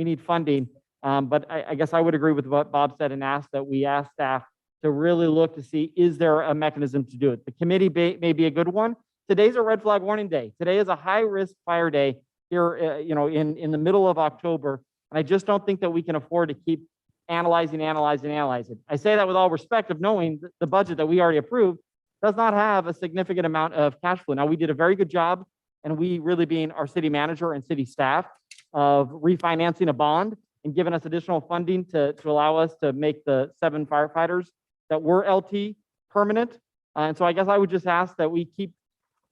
need funding. But I guess I would agree with what Bob said and ask that we ask staff to really look to see, is there a mechanism to do it? The committee may be a good one. Today's a red flag warning day. Today is a high risk fire day here, in the middle of October. And I just don't think that we can afford to keep analyzing. I say that with all respect of knowing that the budget that we already approved does not have a significant amount of cash flow. Now, we did a very good job, and we really being our city manager and city staff, of refinancing a bond and giving us additional funding to allow us to make the 7 firefighters that were LT permanent. And so I guess I would just ask that we keep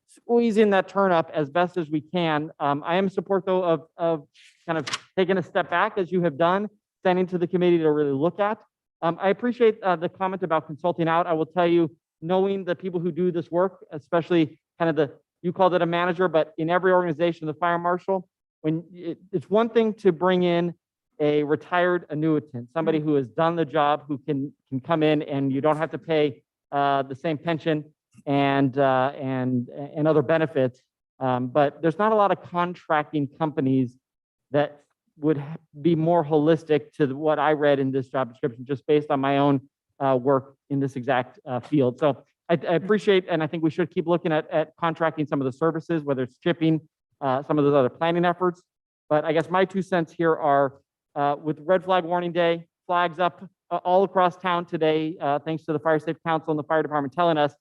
squeezing that turn up as best as we can. I am in support though of kind of taking a step back as you have done, sending to the committee to really look at. I appreciate the comment about consulting out. I will tell you, knowing the people who do this work, especially kind of you called it a manager, but in every organization, the fire marshal, it's one thing to bring in a retired annuitant, somebody who has done the job, who can come in and you don't have to pay the same pension and other benefits. But there's not a lot of contracting companies that would be more holistic to what I read in this job description, just based on my own work in this exact field. So I appreciate, and I think we should keep looking at contracting some of the services, whether it's chipping, some of those other planning efforts. But I guess my 2 cents here are, with Red Flag Warning Day, flags up all across town today, thanks to the Fire Safe Council and the fire department telling us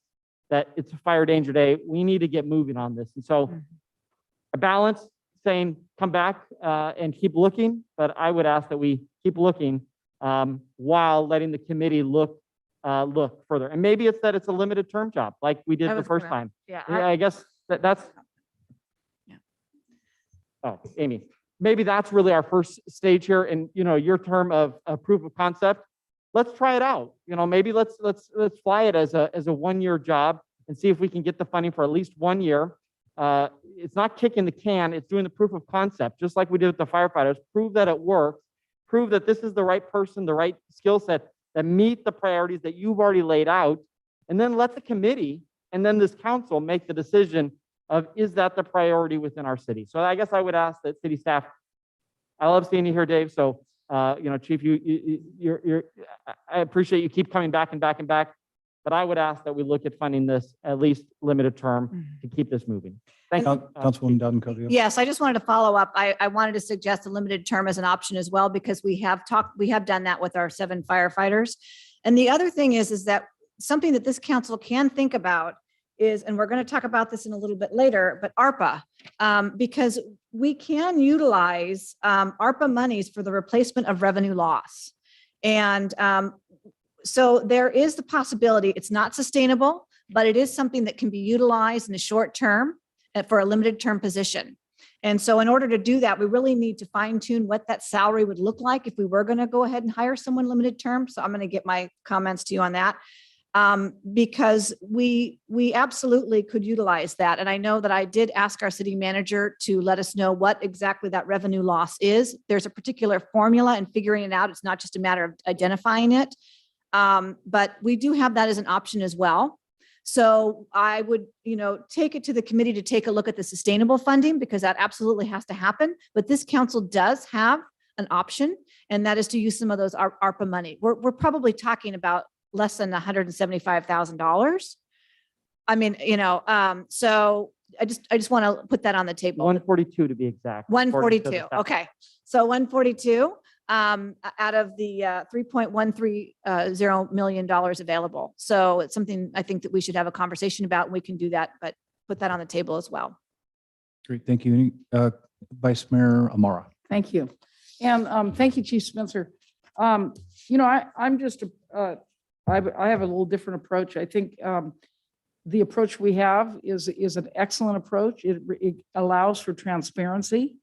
that it's a fire danger day. We need to get moving on this. And so a balance saying, come back and keep looking, but I would ask that we keep looking while letting the committee look further. And maybe it's that it's a limited term job, like we did I the was first gonna- time. Yeah. Yeah, I guess that's. Yeah. Oh, Amy, maybe that's really our first stage here. And your term of proof of concept. Let's try it out. Maybe let's fly it as a 1-year job and see if we can get the funding for at least 1 year. It's not kicking the can, it's doing the proof of concept, just like we did with the firefighters. Prove that it works, prove that this is the right person, the right skill set that meet the priorities that you've already laid out, and then let the committee and then this council make the decision of, is that the priority within our city? So I guess I would ask that city staff, I love seeing you here, Dave. So, Chief, I appreciate you keep coming back and back and back. But I would ask that we look at funding this at least limited term to keep this moving. Thank you. Councilwoman Dowden Covey. Yes, I just wanted to follow up. I wanted to suggest a limited term as an option as well, because we have done that with our 7 firefighters. And the other thing is that something that this council can think about is, and we're going to talk about this in a little bit later, but ARPA, because we can utilize ARPA monies for the replacement of revenue loss. And so there is the possibility, it's not sustainable, but it is something that can be utilized in the short term for a limited term position. And so in order to do that, we really need to fine tune what that salary would look like if we were going to go ahead and hire someone limited term. So I'm going to get my comments to you on that. Because we absolutely could utilize that. And I know that I did ask our city manager to let us know what exactly that revenue loss is. There's a particular formula and figuring it out. It's not just a matter of identifying it. But we do have that as an option as well. So I would, take it to the committee to take a look at the sustainable funding, because that absolutely has to happen. But this council does have an option, and that is to use some of those ARPA money. We're probably talking about less than $175,000. I mean, so I just want to put that on the table. 142 to be exact. 142. Okay. So 142 out of the $3.130 million available. So it's something I think that we should have a conversation about, and we can do that, but put that on the table as well. Great, thank you. Vice Mayor Amara. Thank you. And thank you, Chief Spencer. I'm just, I have a little different approach. I think the approach we have is an excellent approach. It allows for transparency.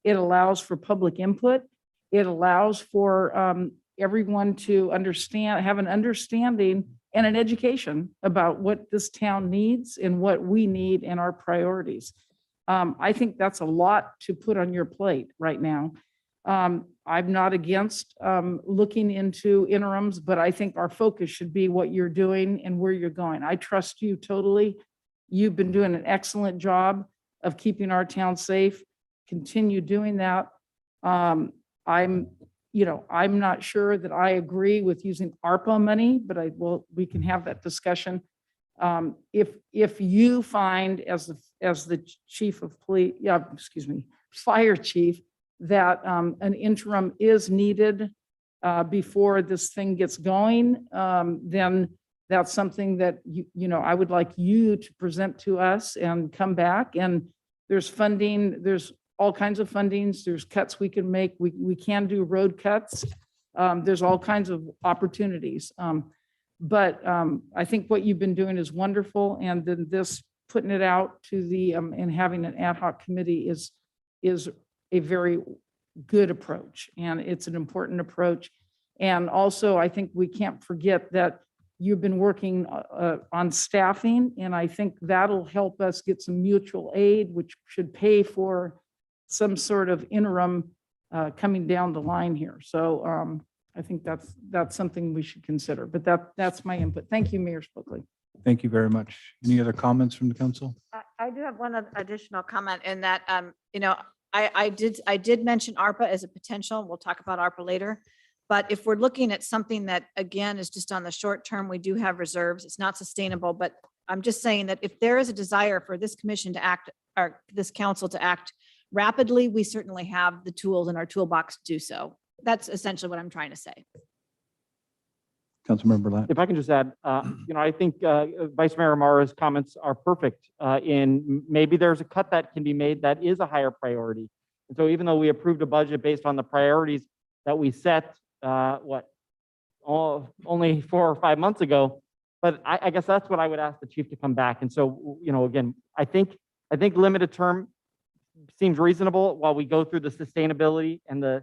It allows for public input. It allows for everyone to have an understanding and an education about what this town needs and what we need and our priorities. I think that's a lot to put on your plate right now. I'm not against looking into interims, but I think our focus should be what you're doing and where you're going. I trust you totally. You've been doing an excellent job of keeping our town safe. Continue doing that. I'm not sure that I agree with using ARPA money, but we can have that discussion. If you find as the chief of police, fire chief, that an interim is needed before this thing gets going, then that's something that I would like you to present to us and come back. And there's funding, there's all kinds of fundings, there's cuts we can make. We can do road cuts. There's all kinds of opportunities. But I think what you've been doing is wonderful. And then this putting it out to the and having an ad hoc committee is a very good approach, and it's an important approach. And also, I think we can't forget that you've been working on staffing, and I think that'll help us get some mutual aid, which should pay for some sort of interim coming down the line here. So I think that's something we should consider, but that's my input. Thank you, Mayor Spokely. Thank you very much. Any other comments from the council? I do have one additional comment in that, I did mention ARPA as a potential. We'll talk about ARPA later. But if we're looking at something that, again, is just on the short term, we do have reserves. It's not sustainable, but I'm just saying that if there is a desire for this commission to act, or this council to act rapidly, we certainly have the tools in our toolbox to do so. That's essentially what I'm trying to say. Councilmember Lant. If I can just add, I think Vice Mayor Amara's comments are perfect in maybe there's a cut that can be made that is a higher priority. And so even though we approved a budget based on the priorities that we set, only 4 or 5 months ago, but I guess that's what I would ask the chief to come back. And so, again, I think limited term seems reasonable while we go through the sustainability and the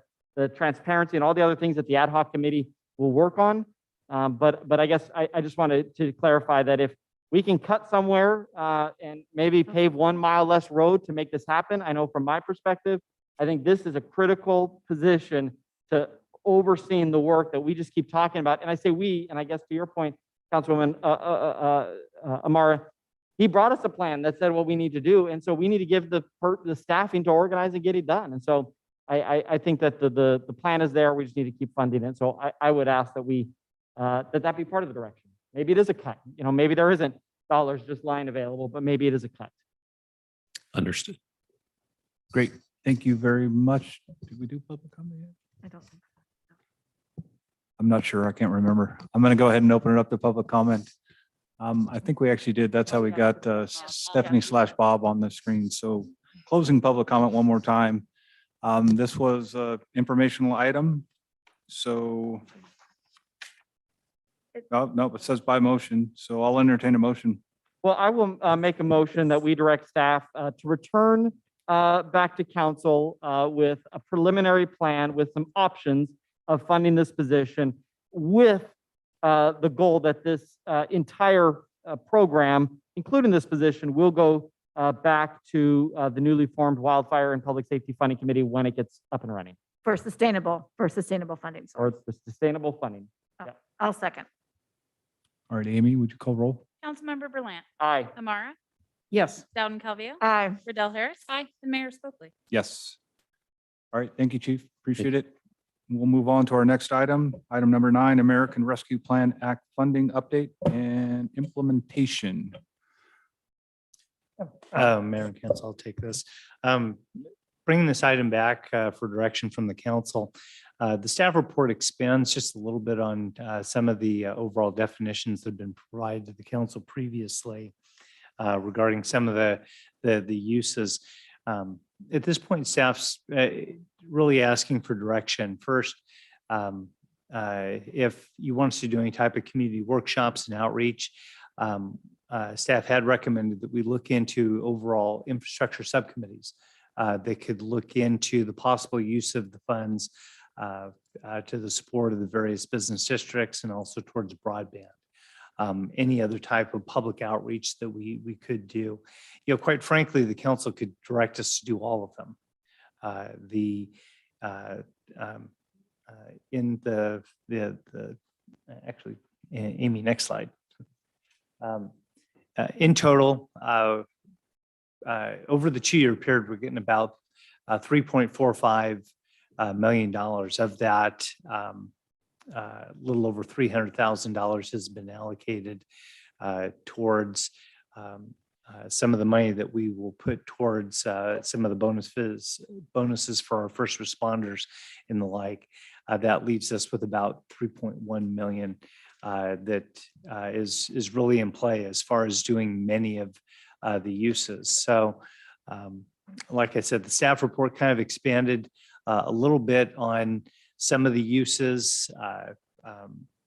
transparency and all the other things that the ad hoc committee will work on. But I guess I just wanted to clarify that if we can cut somewhere and maybe pave 1 mile less road to make this happen, I know from my perspective, I think this is a critical position to overseeing the work that we just keep talking about. And I say we, and I guess to your point, Councilwoman Amara, he brought us a plan that said what we need to do. And so we need to give the staffing to organize and get it done. And so I think that the plan is there. We just need to keep funding it. So I would ask that we that be part of the direction. Maybe it is a cut. Maybe there isn't dollars just lying available, but maybe it is a cut. Understood. Great. Thank you very much. Did we do public comment yet? I don't think so. I'm not sure. I can't remember. I'm going to go ahead and open it up to public comment. I think we actually did. That's how we got Stephanie/Bob on the screen. So closing public comment one more time. This was an informational item. So, oh, no, it says by motion. So I'll entertain a motion. Well, I will make a motion that we direct staff to return back to council with a preliminary plan with some options of funding this position with the goal that this entire program, including this position, will go back to the newly formed Wildfire and Public Safety Funding Committee when it gets up and running. For sustainable funding. Or the sustainable funding. I'll second. All right, Amy, would you call roll? Councilmember Berlant. Aye. Amara. Yes. Dowden Calvillo. Aye. Riddell Harris. Aye. And Mayor Spokley. Yes. All right, thank you, Chief. Appreciate it. We'll move on to our next item. Item number 9, American Rescue Plan Act funding update and implementation. Mayor and Council, I'll take this. Bringing this item back for direction from the council. The staff report expands just a little bit on some of the overall definitions that have been provided to the council previously regarding some of the uses. At this point, staff's really asking for direction. First, if you want us to do any type of community workshops and outreach, staff had recommended that we look into overall infrastructure subcommittees that could look into the possible use of the funds to the support of the various business districts and also towards broadband. Any other type of public outreach that we could do. Quite frankly, the council could direct us to do all of them. Actually, Amy, next slide. In total, over the 2-year period, we're getting about $3.45 million. Of that, a little over $300,000 has been allocated towards some of the money that we will put towards some of the bonuses for our first responders and the like. That leaves us with about 3.1 million that is really in play as far as doing many of the uses. So like I said, the staff report kind of expanded a little bit on some of the uses,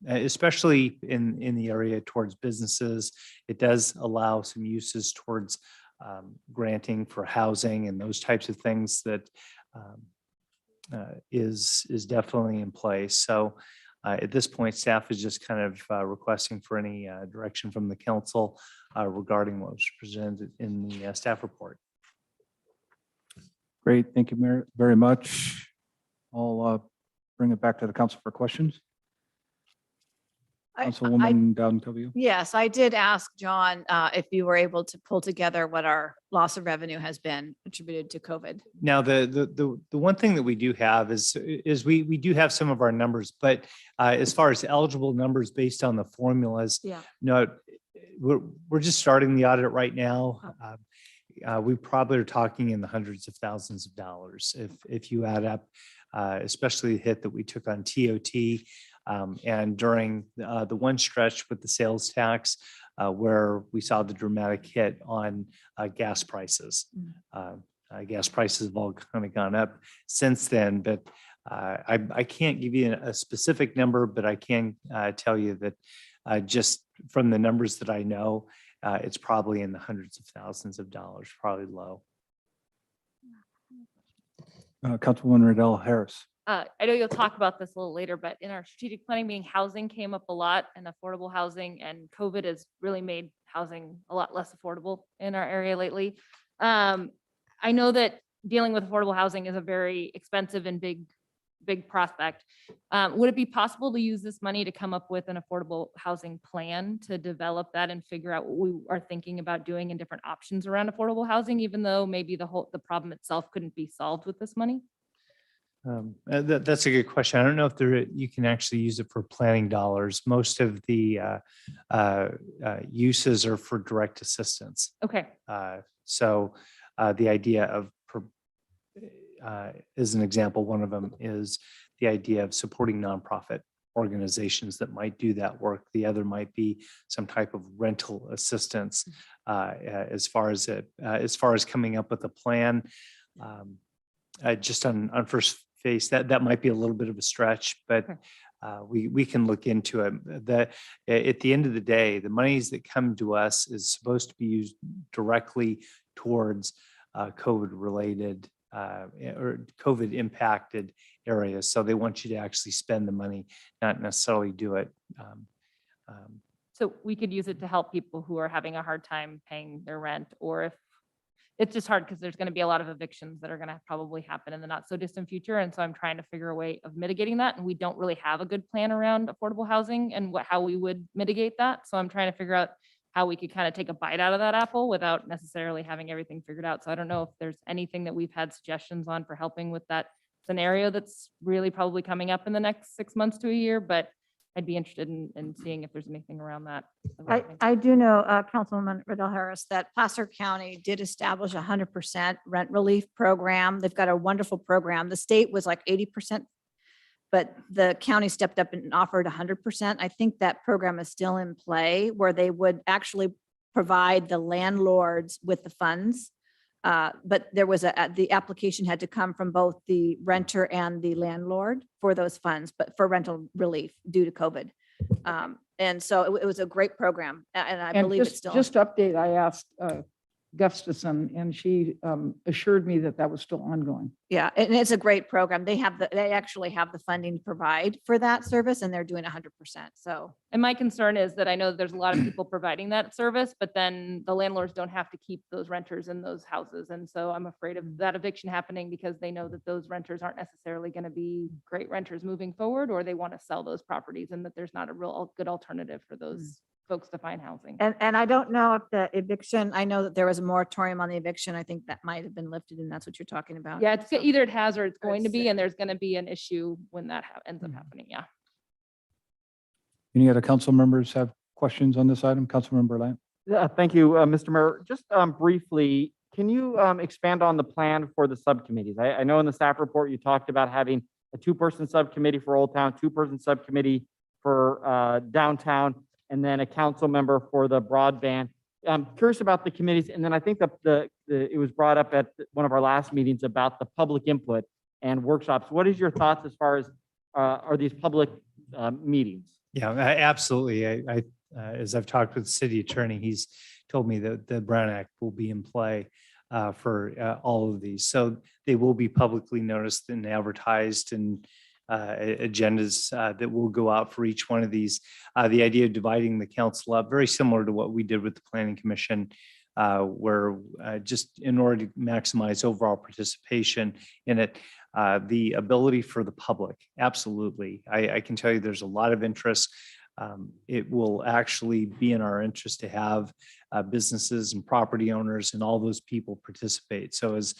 especially in the area towards businesses. It does allow some uses towards granting for housing and those types of things that is definitely in place. So at this point, staff is just kind of requesting for any direction from the council regarding what was presented in the staff report. Great, thank you very much. I'll bring it back to the council for questions. I- Councilwoman Dowden W. Yes, I did ask John if you were able to pull together what our loss of revenue has been attributed to COVID. Now, the one thing that we do have is we do have some of our numbers, but as far as eligible numbers based on the formulas, Yeah. no, we're just starting the audit right now. We probably are talking in the hundreds of thousands of dollars if you add up, especially the hit that we took on TOT. And during the one stretch with the sales tax, where we saw the dramatic hit on gas prices. Gas prices have all kind of gone up since then, but I can't give you a specific number, but I can tell you that just from the numbers that I know, it's probably in the hundreds of thousands of dollars, probably low. Councilwoman Riddell Harris. I know you'll talk about this a little later, but in our strategic planning meeting, housing came up a lot and affordable housing, and COVID has really made housing a lot less affordable in our area lately. I know that dealing with affordable housing is a very expensive and big prospect. Would it be possible to use this money to come up with an affordable housing plan to develop that and figure out what we are thinking about doing and different options around affordable housing, even though maybe the problem itself couldn't be solved with this money? That's a good question. I don't know if you can actually use it for planning dollars. Most of the uses are for direct assistance. Okay. So the idea of, as an example, one of them is the idea of supporting nonprofit organizations that might do that work. The other might be some type of rental assistance. As far as coming up with a plan, just on first face, that might be a little bit of a stretch, but we can look into it. At the end of the day, the monies that come to us is supposed to be used directly towards COVID related or COVID impacted areas. So they want you to actually spend the money, not necessarily do it. So we could use it to help people who are having a hard time paying their rent, or if it's just hard because there's going to be a lot of evictions that are going to probably happen in the not so distant future. And so I'm trying to figure a way of mitigating that. And we don't really have a good plan around affordable housing and how we would mitigate that. So I'm trying to figure out how we could kind of take a bite out of that apple without necessarily having everything figured out. So I don't know if there's anything that we've had suggestions on for helping with that scenario that's really probably coming up in the next 6 months to a year, but I'd be interested in seeing if there's anything around that. I do know, Councilwoman Riddell Harris, that Placer County did establish 100% rent relief program. They've got a wonderful program. The state was like 80%, but the county stepped up and offered 100%. I think that program is still in play, where they would actually provide the landlords with the funds. But there was the application had to come from both the renter and the landlord for those funds, but for rental relief due to COVID. And so it was a great program, and I believe it's still. Just to update, I asked Gustafson, and she assured me that that was still ongoing. Yeah, and it's a great program. They actually have the funding to provide for that service, and they're doing 100%. So. And my concern is that I know there's a lot of people providing that service, but then the landlords don't have to keep those renters in those houses. And so I'm afraid of that eviction happening because they know that those renters aren't necessarily going to be great renters moving forward, or they want to sell those properties and that there's not a real good alternative for those folks to find housing. And I don't know if the eviction, I know that there was a moratorium on the eviction. I think that might have been lifted, and that's what you're talking about. Yeah, it's So- either it has or it's going to it's- be, and there's going to be an issue when that ends up happening. Yeah. Any other council members have questions on this item? Councilmember Lamb? Thank you, Mr. Mayor. Just briefly, can you expand on the plan for the subcommittees? I know in the staff report, you talked about having a 2-person subcommittee for Old Town, 2-person subcommittee for downtown, and then a council member for the broadband. I'm curious about the committees. And then I think it was brought up at one of our last meetings about the public input and workshops. What is your thoughts as far as are these public meetings? Yeah, absolutely. As I've talked with the city attorney, he's told me that the Brown Act will be in play for all of these. So they will be publicly noticed and advertised, and agendas that will go out for each one of these. The idea of dividing the council up, very similar to what we did with the Planning Commission, where just in order to maximize overall participation in it, the ability for the public, absolutely. I can tell you there's a lot of interest. It will actually be in our interest to have businesses and property owners and all those people participate. So as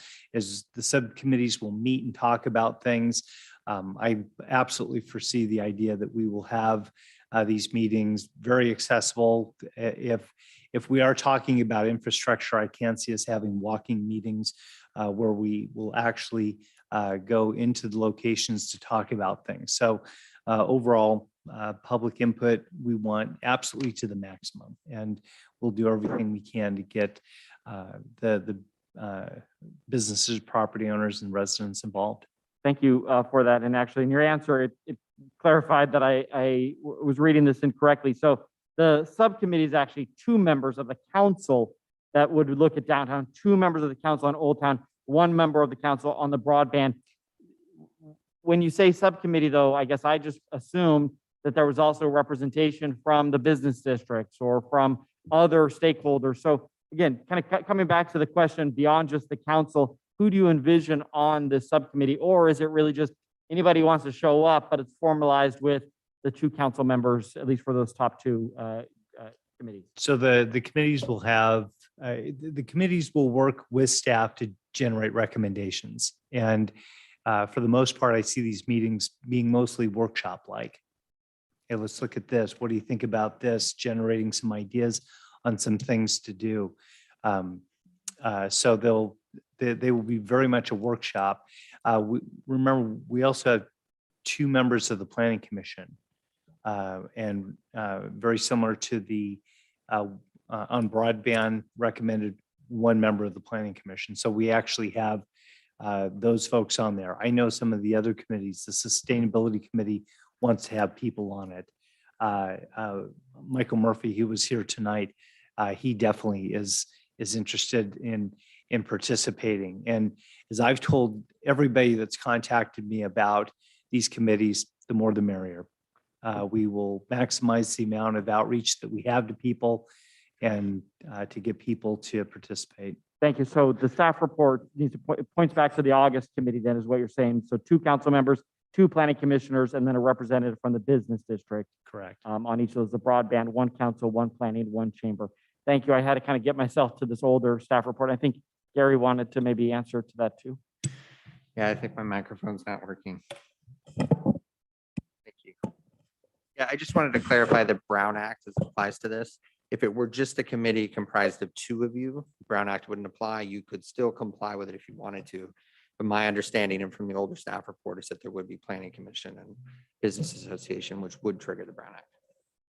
the subcommittees will meet and talk about things, I absolutely foresee the idea that we will have these meetings very accessible. If we are talking about infrastructure, I can see us having walking meetings where we will actually go into the locations to talk about things. So overall, public input, we want absolutely to the maximum, and we'll do everything we can to get the businesses, property owners, and residents involved. Thank you for that. And actually, in your answer, it clarified that I was reading this incorrectly. So the subcommittee is actually 2 members of the council that would look at downtown, 2 members of the council on Old Town, 1 member of the council on the broadband. When you say subcommittee, though, I guess I just assumed that there was also representation from the business districts or from other stakeholders. So again, kind of coming back to the question beyond just the council, who do you envision on this subcommittee? Or is it really just anybody who wants to show up, but it's formalized with the 2 council members, at least for those top 2 committees? So the committees will have, the committees will work with staff to generate recommendations. And for the most part, I see these meetings being mostly workshop-like. Hey, let's look at this. What do you think about this? Generating some ideas on some things to do. So they will be very much a workshop. Remember, we also have 2 members of the Planning Commission, and very similar to the on broadband recommended 1 member of the Planning Commission. So we actually have those folks on there. I know some of the other committees, the Sustainability Committee wants to have people on it. Michael Murphy, who was here tonight, he definitely is interested in participating. And as I've told everybody that's contacted me about these committees, the more the merrier. We will maximize the amount of outreach that we have to people and to get people to participate. Thank you. So the staff report needs to points back to the August committee then is what you're saying. So 2 council members, 2 planning commissioners, and then a representative from the business district Correct. on each of those, the broadband, 1 council, 1 planning, 1 chamber. Thank you. I had to kind of get myself to this older staff report. I think Gary wanted to maybe answer to that too. Yeah, I think my microphone's not working. Thank you. Yeah, I just wanted to clarify the Brown Act as it applies to this. If it were just a committee comprised of 2 of you, Brown Act wouldn't apply. You could still comply with it if you wanted to. But my understanding and from the older staff report is that there would be planning commission and business association, which would trigger the Brown Act.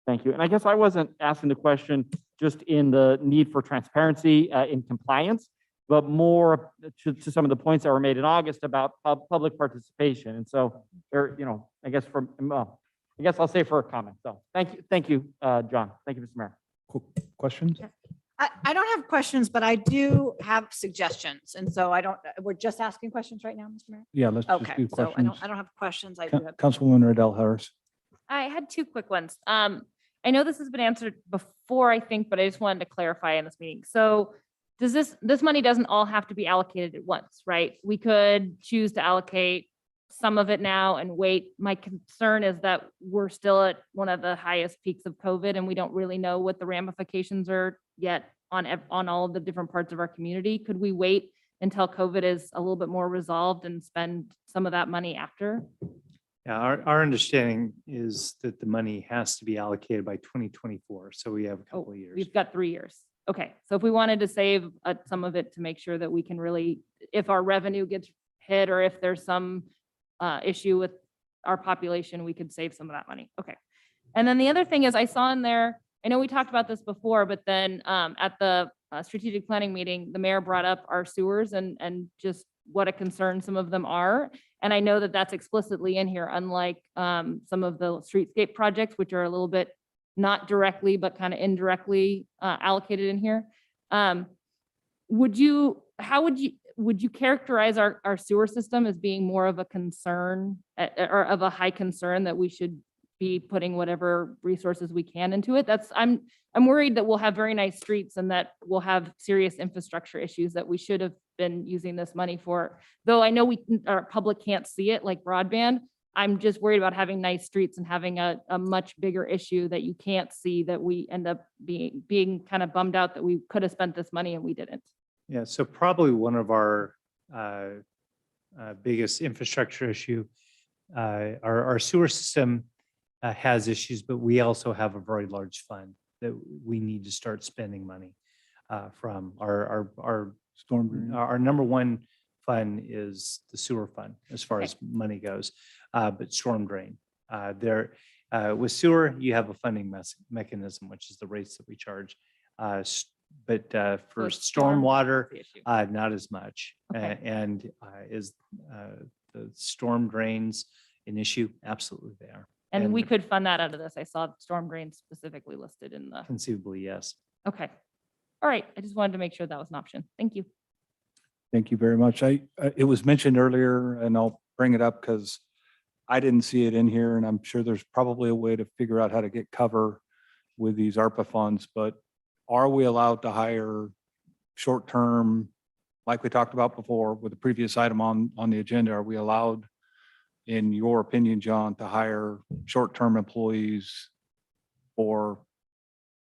Thank you. And I guess I wasn't asking the question just in the need for transparency in compliance, but more to some of the points that were made in August about public participation. And so there, I guess I'll say for a comment. So thank you, John. Thank you, Mr. Mayor. Questions? I don't have questions, but I do have suggestions. And so we're just asking questions right now, Mr. Mayor? Yeah, let's just Okay, do so questions. I don't have questions. I do have. Councilwoman Riddell Harris. I had 2 quick ones. I know this has been answered before, I think, but I just wanted to clarify in this meeting. So does this money doesn't all have to be allocated at once, right? We could choose to allocate some of it now and wait. My concern is that we're still at one of the highest peaks of COVID and we don't really know what the ramifications are yet on all of the different parts of our community. Could we wait until COVID is a little bit more resolved and spend some of that money after? Yeah, our understanding is that the money has to be allocated by 2024. So we have a couple of years. We've got 3 years. Okay, so if we wanted to save some of it to make sure that we can really, if our revenue gets hit or if there's some issue with our population, we could save some of that money. Okay. And then the other thing is I saw in there, I know we talked about this before, but then at the strategic planning meeting, the mayor brought up our sewers and just what a concern some of them are. And I know that that's explicitly in here, unlike some of the streetscape projects, which are a little bit not directly, but kind of indirectly allocated in here. Would you characterize our sewer system as being more of a concern or of a high concern that we should be putting whatever resources we can into it? I'm worried that we'll have very nice streets and that we'll have serious infrastructure issues that we should have been using this money for. Though I know our public can't see it like broadband, I'm just worried about having nice streets and having a much bigger issue that you can't see, that we end up being kind of bummed out that we could have spent this money and we didn't. Yeah, so probably one of our biggest infrastructure issue, our sewer system has issues, but we also have a very large fund that we need to start spending money from. Our number one fund is the sewer fund as far as money goes, but storm drain. With sewer, you have a funding mechanism, which is the rates that we charge. But for stormwater, the issue. not as much. Okay. And is the storm drains an issue? Absolutely they are. And we could fund that out of this. I saw storm drains specifically listed in the, Conceivably, yes. okay. All right, I just wanted to make sure that was an option. Thank you. Thank you very much. It was mentioned earlier, and I'll bring it up because I didn't see it in here, and I'm sure there's probably a way to figure out how to get cover with these ARPA funds, but are we allowed to hire short-term, like we talked about before with the previous item on the agenda? Are we allowed, in your opinion, John, to hire short-term employees for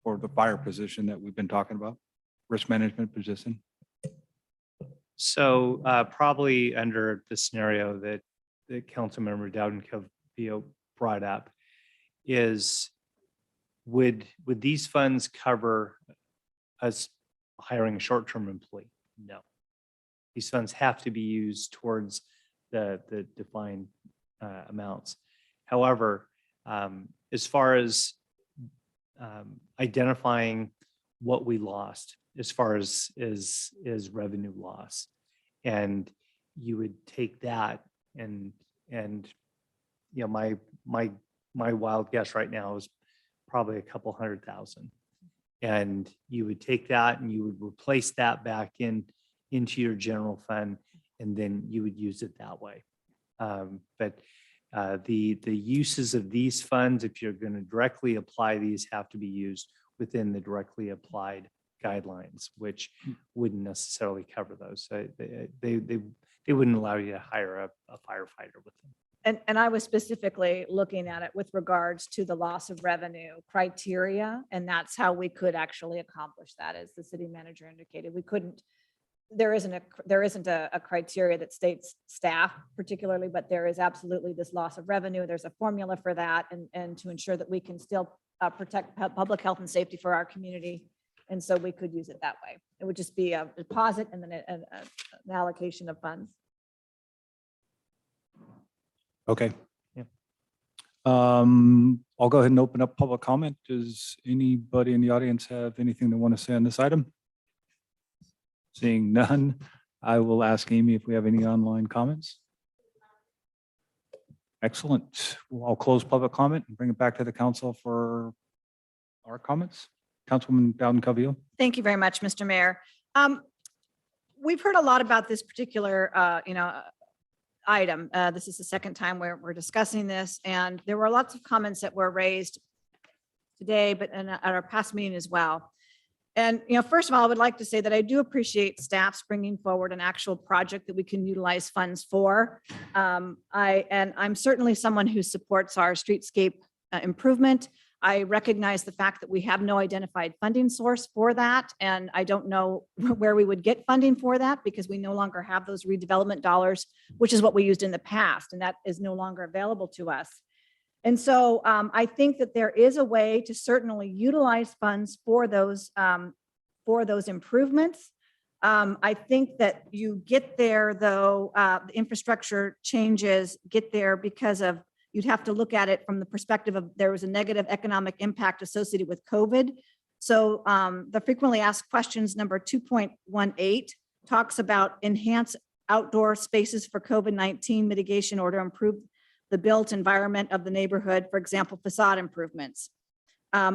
the fire position that we've been talking about, risk management position? So probably under the scenario that Councilmember Dowden-Cavio brought up is, would these funds cover us hiring a short-term employee? No. These funds have to be used towards the defined amounts. However, as far as identifying what we lost as far as revenue loss, and you would take that and you know, my wild guess right now is probably a couple 100,000, and you would take that and you would replace that back into your general fund, and then you would use it that way. But the uses of these funds, if you're going to directly apply these, have to be used within the directly applied guidelines, which wouldn't necessarily cover those. So they wouldn't allow you to hire a firefighter with them. And I was specifically looking at it with regards to the loss of revenue criteria, and that's how we could actually accomplish that, as the city manager indicated. We couldn't, there isn't a criteria that states staff particularly, but there is absolutely this loss of revenue. There's a formula for that, and to ensure that we can still protect public health and safety for our community. And so we could use it that way. It would just be a deposit and then an allocation of funds. Okay. Yeah. I'll go ahead and open up public comment. Does anybody in the audience have anything they want to say on this item? Seeing none, I will ask Amy if we have any online comments. Excellent. Well, I'll close public comment and bring it back to the council for our comments. Councilwoman Dowden-Cavio. Thank you very much, Mr. Mayor. We've heard a lot about this particular, item. This is the second time we're discussing this, and there were lots of comments that were raised today, but at our past meeting as well. And, first of all, I would like to say that I do appreciate staff's bringing forward an actual project that we can utilize funds for. I'm certainly someone who supports our streetscape improvement. I recognize the fact that we have no identified funding source for that, and I don't know where we would get funding for that because we no longer have those redevelopment dollars, which is what we used in the past, and that is no longer available to us. And so I think that there is a way to certainly utilize funds for those improvements. I think that you get there, though, the infrastructure changes get there because of, you'd have to look at it from the perspective of there was a negative economic impact associated with COVID. So the frequently asked questions number 2.18 talks about enhance outdoor spaces for COVID-19 mitigation or to improve the built environment of the neighborhood, for example, facade improvements,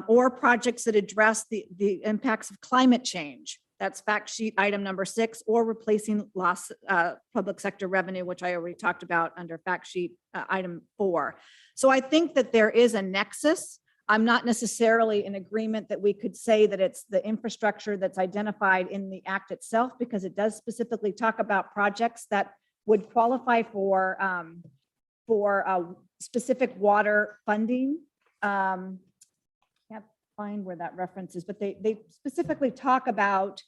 or projects that address the impacts of climate change. That's fact sheet item number 6, or replacing lost public sector revenue, which I already talked about under fact sheet item 4. So I think that there is a nexus. I'm not necessarily in agreement that we could say that it's the infrastructure that's identified in the act itself, because it does specifically talk about projects that would qualify for for specific water funding. Can't find where that reference is, but they specifically talk about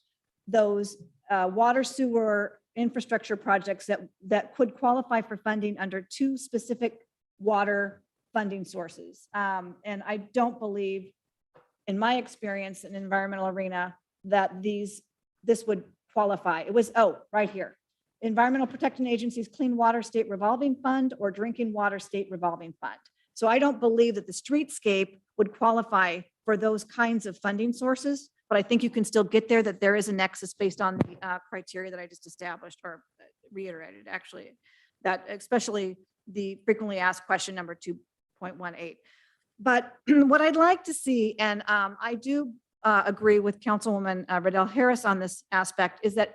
those water sewer infrastructure projects that could qualify for funding under two specific water funding sources. And I don't believe, in my experience in the environmental arena, that this would qualify. It was, right here. Environmental Protection Agency's Clean Water State Revolving Fund or Drinking Water State Revolving Fund. So I don't believe that the streetscape would qualify for those kinds of funding sources, but I think you can still get there, that there is a nexus based on the criteria that I just established or reiterated, actually, that especially the frequently asked question number 2.18. But what I'd like to see, and I do agree with Councilwoman Riddell Harris on this aspect, is that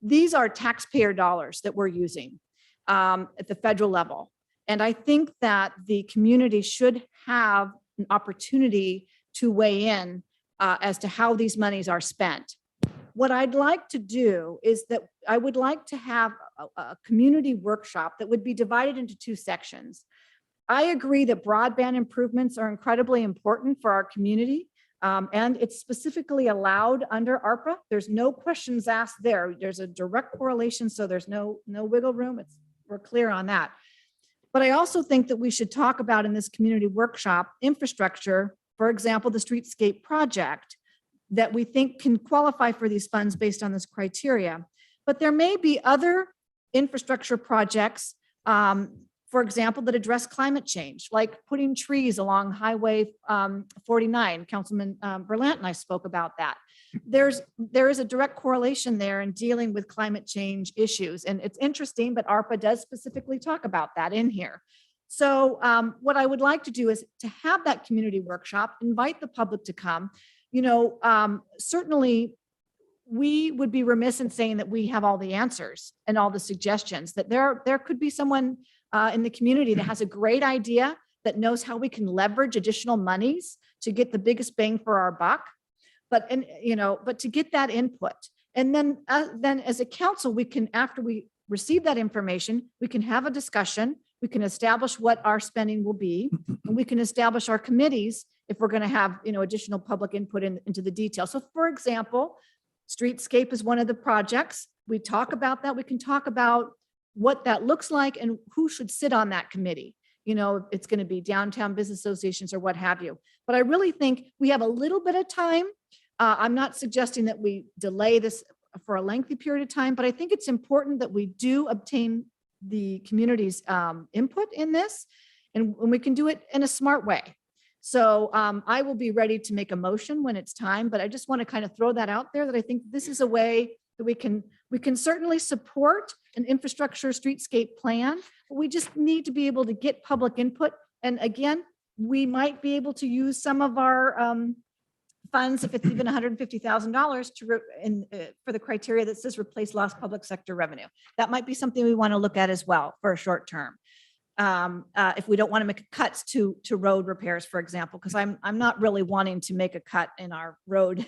these are taxpayer dollars that we're using at the federal level. And I think that the community should have an opportunity to weigh in as to how these monies are spent. What I'd like to do is that I would like to have a community workshop that would be divided into two sections. I agree that broadband improvements are incredibly important for our community. And it's specifically allowed under ARPA. There's no questions asked there. There's a direct correlation, so there's no wiggle room. We're clear on that. But I also think that we should talk about in this community workshop infrastructure, for example, the streetscape project that we think can qualify for these funds based on this criteria. But there may be other infrastructure projects, for example, that address climate change, like putting trees along Highway 49. Councilman Berlant and I spoke about that. There is a direct correlation there in dealing with climate change issues. And it's interesting, but ARPA does specifically talk about that in here. So what I would like to do is to have that community workshop, invite the public to come. Certainly we would be remiss in saying that we have all the answers and all the suggestions, that there could be someone in the community that has a great idea, that knows how we can leverage additional monies to get the biggest bang for our buck. But to get that input, and then as a council, we can, after we receive that information, we can have a discussion. We can establish what our spending will be, and we can establish our committees if we're going to have additional public input into the details. So, for example, streetscape is one of the projects. We talk about that. We can talk about what that looks like and who should sit on that committee. It's going to be downtown business associations or what have you. But I really think we have a little bit of time. I'm not suggesting that we delay this for a lengthy period of time, but I think it's important that we do obtain the community's input in this, and we can do it in a smart way. So I will be ready to make a motion when it's time, but I just want to kind of throw that out there, that I think this is a way that we can certainly support an infrastructure streetscape plan, but we just need to be able to get public input. And again, we might be able to use some of our funds, if it's even $150,000 for the criteria that says replace lost public sector revenue. That might be something we want to look at as well for a short term. If we don't want to make cuts to road repairs, for example, because I'm not really wanting to make a cut in our road,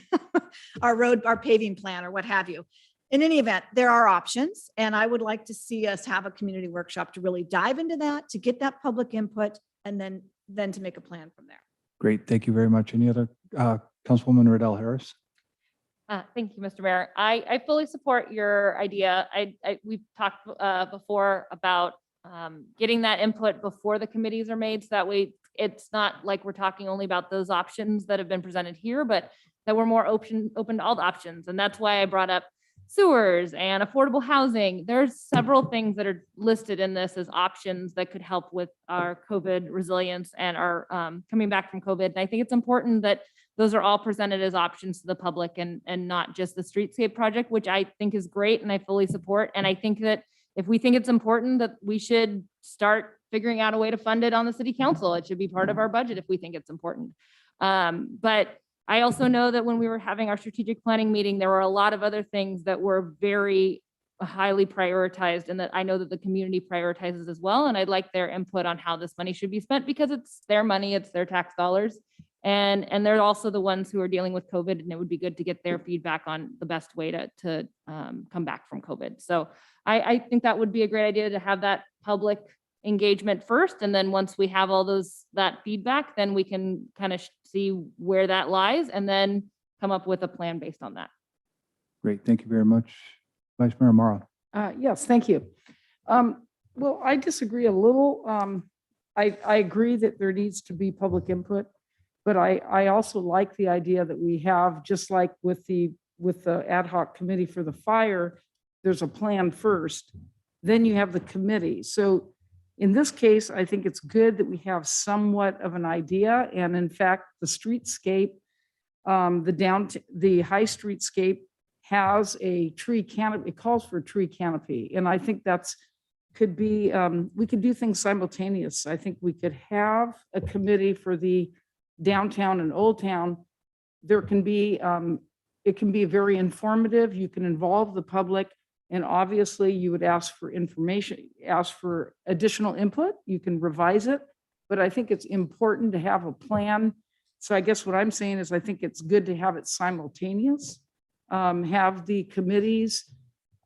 our paving plan or what have you. In any event, there are options, and I would like to see us have a community workshop to really dive into that, to get that public input, and then to make a plan from there. Great. Thank you very much. Any other, Councilwoman Riddell Harris? Thank you, Mr. Mayor. I fully support your idea. We've talked before about getting that input before the committees are made, so that way it's not like we're talking only about those options that have been presented here, but that we're more open to all the options. And that's why I brought up sewers and affordable housing. There's several things that are listed in this as options that could help with our COVID resilience and our coming back from COVID. And I think it's important that those are all presented as options to the public and not just the streetscape project, which I think is great and I fully support. And I think that if we think it's important, that we should start figuring out a way to fund it on the city council. It should be part of our budget if we think it's important. But I also know that when we were having our strategic planning meeting, there were a lot of other things that were very highly prioritized, and that I know that the community prioritizes as well. And I'd like their input on how this money should be spent, because it's their money, it's their tax dollars. And they're also the ones who are dealing with COVID, and it would be good to get their feedback on the best way to come back from COVID. So I think that would be a great idea to have that public engagement first. And then once we have all that feedback, then we can kind of see where that lies and then come up with a plan based on that. Great, thank you very much. Vice Mayor Mara. Yes, thank you. Well, I disagree a little. I agree that there needs to be public input, but I also like the idea that we have, just like with the ad hoc committee for the fire, there's a plan first, then you have the committee. So in this case, I think it's good that we have somewhat of an idea. And in fact, the streetscape, the high streetscape has a tree canopy, it calls for a tree canopy. And I think could be, we could do things simultaneous. I think we could have a committee for the downtown and Old Town. There can be, it can be very informative. You can involve the public. And obviously you would ask for information, ask for additional input. You can revise it, but I think it's important to have a plan. So I guess what I'm saying is I think it's good to have it simultaneous. Have the committees.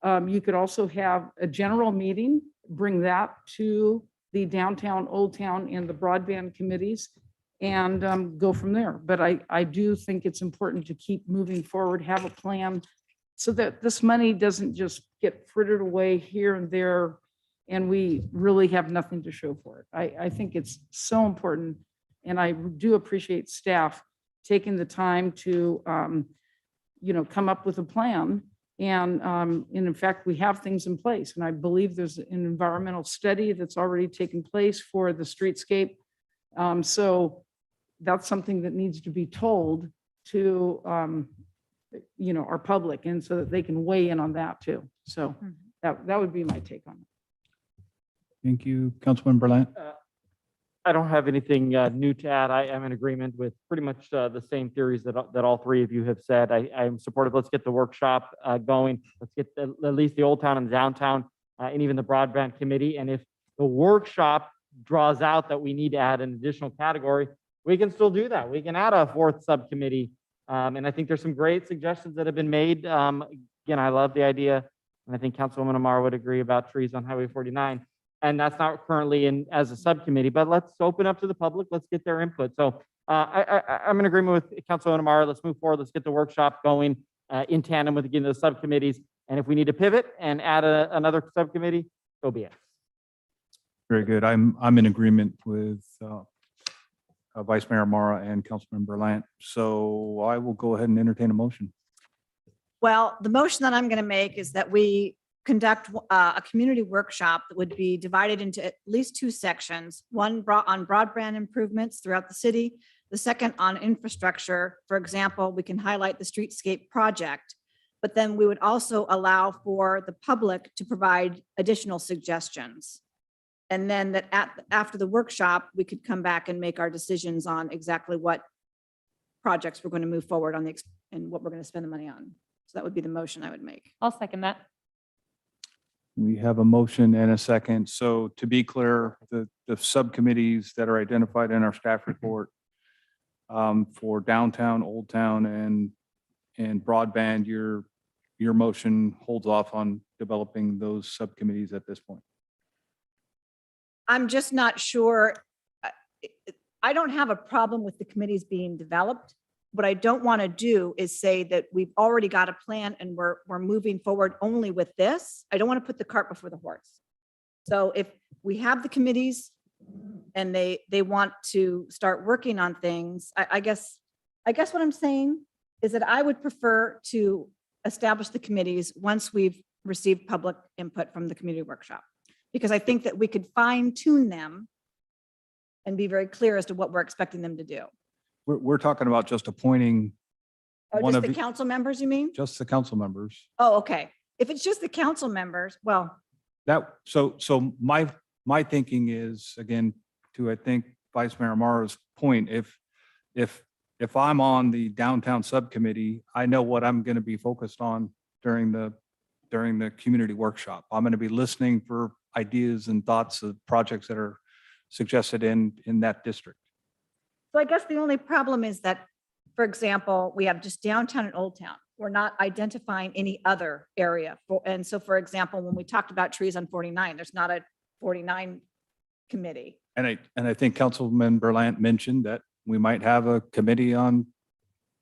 You could also have a general meeting, bring that to the downtown, Old Town and the broadband committees and go from there. But I do think it's important to keep moving forward, have a plan so that this money doesn't just get frittered away here and there and we really have nothing to show for it. I think it's so important. And I do appreciate staff taking the time to, come up with a plan. And in fact, we have things in place. And I believe there's an environmental study that's already taken place for the streetscape. So that's something that needs to be told to, our public, and so that they can weigh in on that too. So that would be my take on it. Thank you, Councilman Berlant. I don't have anything new to add. I am in agreement with pretty much the same theories that all three of you have said. I'm supportive. Let's get the workshop going. Let's get at least the Old Town and the Downtown and even the Broadband Committee. And if the workshop draws out that we need to add an additional category, we can still do that. We can add a fourth subcommittee. And I think there's some great suggestions that have been made. Again, I love the idea, and I think Councilwoman Amar would agree about trees on Highway 49. And that's not currently in as a subcommittee, but let's open up to the public. Let's get their input. So I'm in agreement with Councilwoman Amar. Let's move forward. Let's get the workshop going in tandem with again those subcommittees. And if we need to pivot and add another subcommittee, so be it. Very good. I'm in agreement with Vice Mayor Mara and Councilman Berlant. So I will go ahead and entertain a motion. Well, the motion that I'm going to make is that we conduct a community workshop that would be divided into at least two sections. One on broadband improvements throughout the city. The second on infrastructure. For example, we can highlight the streetscape project, but then we would also allow for the public to provide additional suggestions. And then that after the workshop, we could come back and make our decisions on exactly what projects we're going to move forward on and what we're going to spend the money on. So that would be the motion I would make. I'll second that. We have a motion and a second. So to be clear, the subcommittees that are identified in our staff report for downtown, Old Town and broadband, your motion holds off on developing those subcommittees at this point. I'm just not sure. I don't have a problem with the committees being developed. What I don't want to do is say that we've already got a plan and we're moving forward only with this. I don't want to put the cart before the horse. So if we have the committees and they want to start working on things, I guess what I'm saying is that I would prefer to establish the committees once we've received public input from the community workshop, because I think that we could fine tune them and be very clear as to what we're expecting them to do. We're talking about just appointing Oh, one just of the the- council members, you mean? just the council members. Oh, okay. If it's just the council members, well, So my thinking is, again, to I think Vice Mayor Mara's point, if I'm on the downtown subcommittee, I know what I'm going to be focused on during the community workshop. I'm going to be listening for ideas and thoughts of projects that are suggested in that district. so I guess the only problem is that, for example, we have just downtown and Old Town. We're not identifying any other area. And so, for example, when we talked about trees on 49, there's not a 49 committee. And I think Councilman Berlant mentioned that we might have a committee on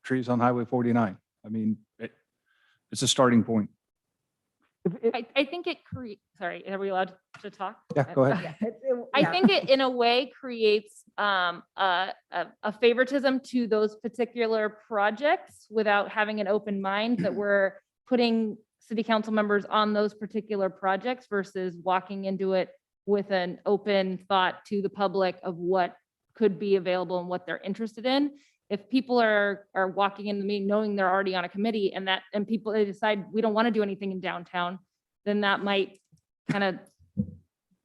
trees on Highway 49. I mean, it's a starting point. I think it sorry, are we allowed to talk? Yeah, go ahead. I think it in a way creates a favoritism to those particular projects without having an open mind that we're putting city council members on those particular projects versus walking into it with an open thought to the public of what could be available and what they're interested in. If people are walking in the meeting knowing they're already on a committee and people, they decide we don't want to do anything in downtown, then that might kind of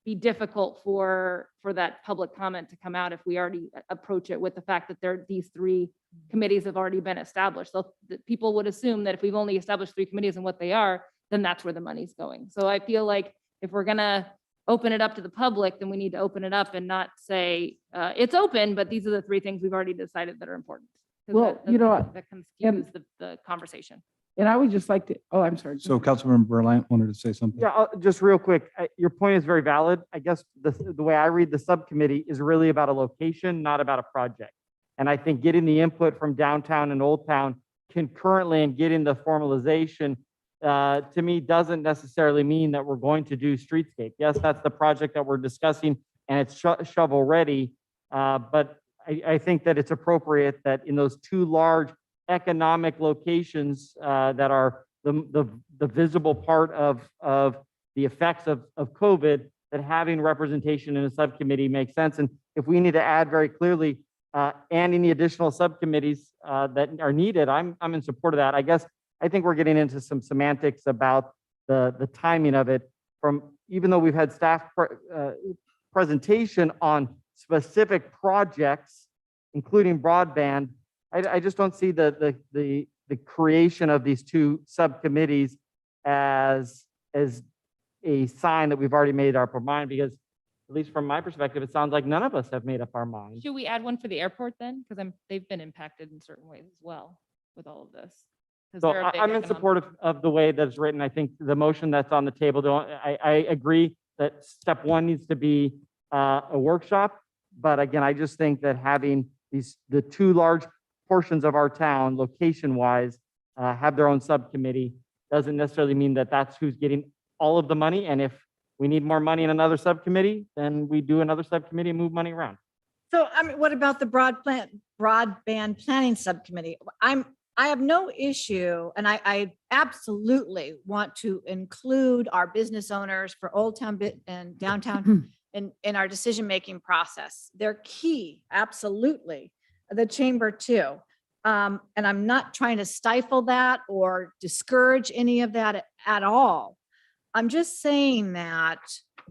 be difficult for that public comment to come out if we already approach it with the fact that these 3 committees have already been established. So people would assume that if we've only established 3 committees and what they are, then that's where the money's going. So I feel like if we're gonna open it up to the public, then we need to open it up and not say it's open, but these are the 3 things we've already decided that are important. 'Cause Well, that you know, that kind of and- skews the conversation. And I would just like to, oh, I'm sorry. So Councilman Berlant wanted to say something. Yeah, just real quick, your point is very valid. I guess the way I read the subcommittee is really about a location, not about a project. And I think getting the input from downtown and Old Town concurrently and getting the formalization, to me, doesn't necessarily mean that we're going to do streetscape. Yes, that's the project that we're discussing and it's shovel ready. But I think that it's appropriate that in those 2 large economic locations that are the visible part of the effects of COVID, that having representation in a subcommittee makes sense. And if we need to add very clearly and any additional subcommittees that are needed, I'm in support of that. I guess I think we're getting into some semantics about the timing of it. From even though we've had staff presentation on specific projects, including broadband, I just don't see the creation of these 2 subcommittees as a sign that we've already made up our mind, because at least from my perspective, it sounds like none of us have made up our mind. Should we add one for the airport then? Because they've been impacted in certain ways as well with all of this. 'Cause So they're a big I'm in economic- support of the way that it's written. I think the motion that's on the table, I agree that step 1 needs to be a workshop. But again, I just think that having the 2 large portions of our town, location-wise, have their own subcommittee doesn't necessarily mean that that's who's getting all of the money. And if we need more money in another subcommittee, then we do another subcommittee and move money around. So, I mean, what about the broadband planning subcommittee? I have no issue, and I absolutely want to include our business owners for Old Town and downtown in our decision-making process. They're key, absolutely. The chamber too. And I'm not trying to stifle that or discourage any of that at all. I'm just saying that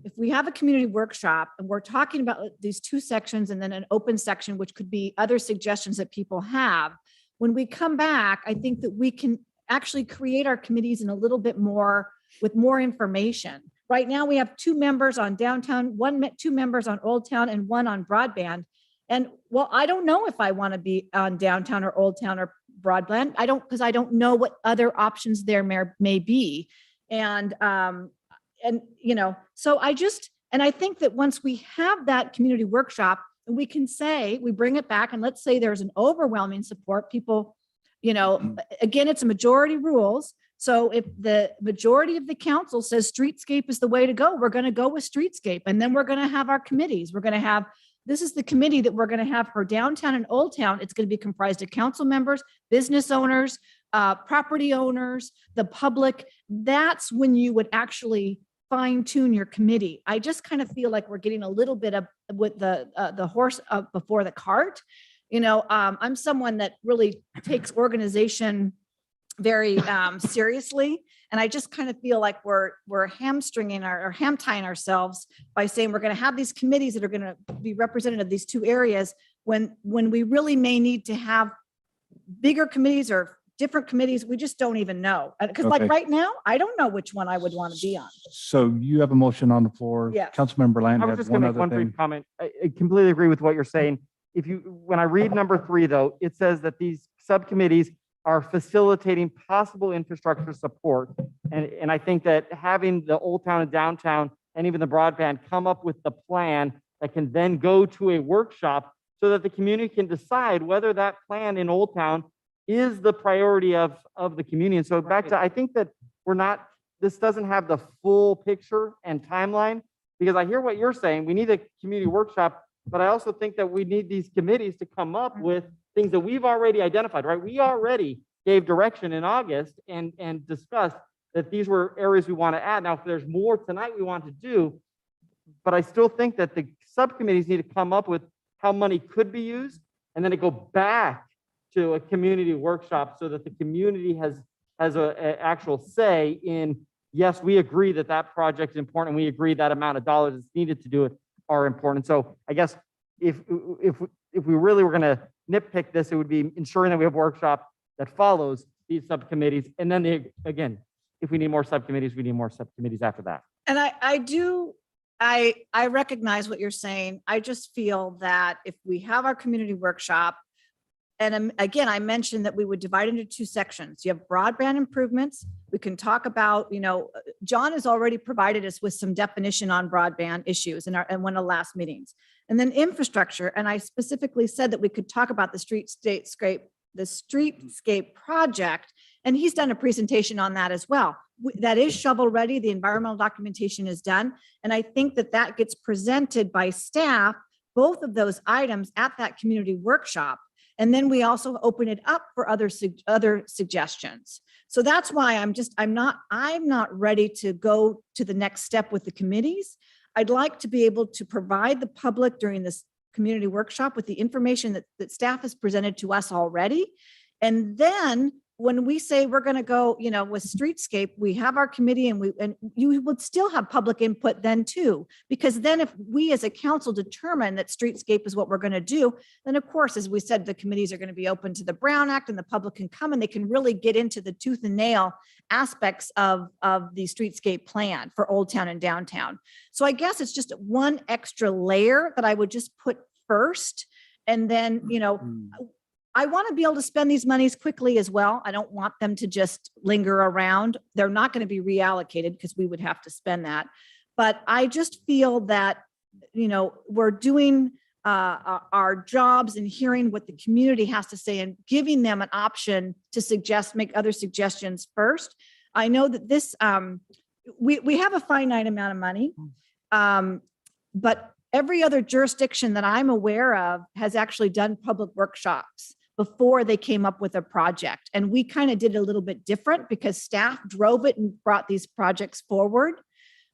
if we have a community workshop and we're talking about these 2 sections and then an open section, which could be other suggestions that people have, when we come back, I think that we can actually create our committees in a little bit more with more information. Right now, we have 2 members on downtown, 2 members on Old Town and 1 on broadband. And well, I don't know if I want to be on downtown or Old Town or broadband. Because I don't know what other options there may be. And so I think that once we have that community workshop and we can say, we bring it back and let's say there's an overwhelming support, people, again, it's a majority rules. So if the majority of the council says streetscape is the way to go, we're going to go with streetscape. And then we're going to have our committees. We're going to have, this is the committee that we're going to have for downtown and Old Town. It's going to be comprised of council members, business owners, property owners, the public. That's when you would actually fine tune your committee. I just kind of feel like we're getting a little bit of with the horse before the cart. I'm someone that really takes organization very seriously. And I just kind of feel like we're hamstringing or ham tying ourselves by saying we're going to have these committees that are going to be representative of these 2 areas when we really may need to have bigger committees or different committees. We just don't even know. Because Okay. like right now, I don't know which one I would want to be on. So you have a motion on the floor. Yes. Councilmember Land I was had just going one to make other one thing. brief comment. I completely agree with what you're saying. When I read number 3, though, it says that these subcommittees are facilitating possible infrastructure support. And I think that having the Old Town and downtown and even the broadband come up with the plan that can then go to a workshop so that the community can decide whether that plan in Old Town is the priority of the community. And so back to, I think that this doesn't have the full picture and timeline, because I hear what you're saying. We need a community workshop, but I also think that we need these committees to come up with things that we've already identified, right? We already gave direction in August and discussed that these were areas we want to add. Now, if there's more tonight we want to do, but I still think that the subcommittees need to come up with how money could be used, and then to go back to a community workshop so that the community has a actual say in, yes, we agree that that project is important, and we agree that amount of dollars that's needed to do it are important. So I guess if we really were going to nitpick this, it would be ensuring that we have a workshop that follows these subcommittees. And then again, if we need more subcommittees, we need more subcommittees after that. And I recognize what you're saying. I just feel that if we have our community workshop, and again, I mentioned that we would divide into two sections. You have broadband improvements. We can talk about, John has already provided us with some definition on broadband issues in one of the last meetings. And then infrastructure. And I specifically said that we could talk about the streetscape project. And he's done a presentation on that as well. That is shovel ready. The environmental documentation is done. And I think that gets presented by staff, both of those items at that community workshop. And then we also open it up for other suggestions. So that's why I'm not ready to go to the next step with the committees. I'd like to be able to provide the public during this community workshop with the information that staff has presented to us already. And then when we say we're going to go, with streetscape, we have our committee, and you would still have public input then too, because then if we as a council determine that streetscape is what we're going to do, then of course, as we said, the committees are going to be open to the Brown Act, and the public can come and they can really get into the tooth and nail aspects of the streetscape plan for Old Town and downtown. So I guess it's just one extra layer that I would just put first. And then, I want to be able to spend these monies quickly as well. I don't want them to just linger around. They're not going to be reallocated because we would have to spend that. But I just feel that, we're doing our jobs and hearing what the community has to say and giving them an option to make other suggestions first. I know that this, we have a finite amount of money, but every other jurisdiction that I'm aware of has actually done public workshops before they came up with a project. And we kind of did it a little bit different because staff drove it and brought these projects forward.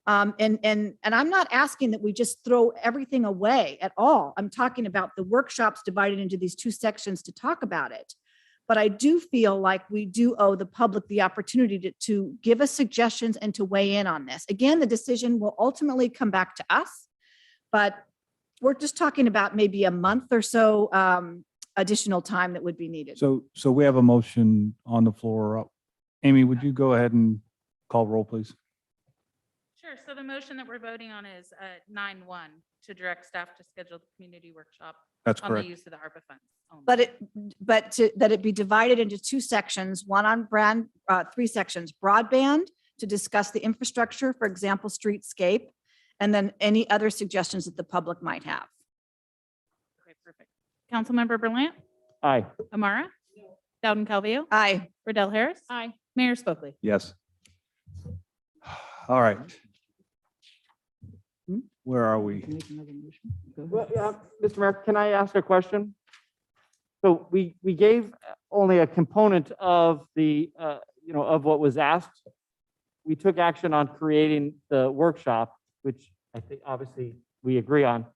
And I'm not asking that we just throw everything away at all. I'm talking about the workshops divided into these two sections to talk about it. But I do feel like we do owe the public the opportunity to give us suggestions and to weigh in on this. Again, the decision will ultimately come back to us, but we're just talking about maybe a month or so additional time that would be needed. So we have a motion on the floor. Amy, would you go ahead and call roll, please? Sure. So the motion that we're voting on is 9-1 to direct staff to schedule the community workshop That's on the correct. use of the ARPA funds only. That it be divided into two sections, one on three sections: broadband to discuss the infrastructure, for example, streetscape, and then any other suggestions that the public might have. Okay, perfect. Councilmember Berlant, Aye. Amara, Dowden Calvillo, Aye. Riddell Harris. Aye. Mayor Spokely. Yes. All right. Where are we? Make another motion. Go ahead. Well, yeah, Mr. Mayor, can I ask a question? So we gave only a component of the, of what was asked. We took action on creating the workshop, which I think obviously we agree on.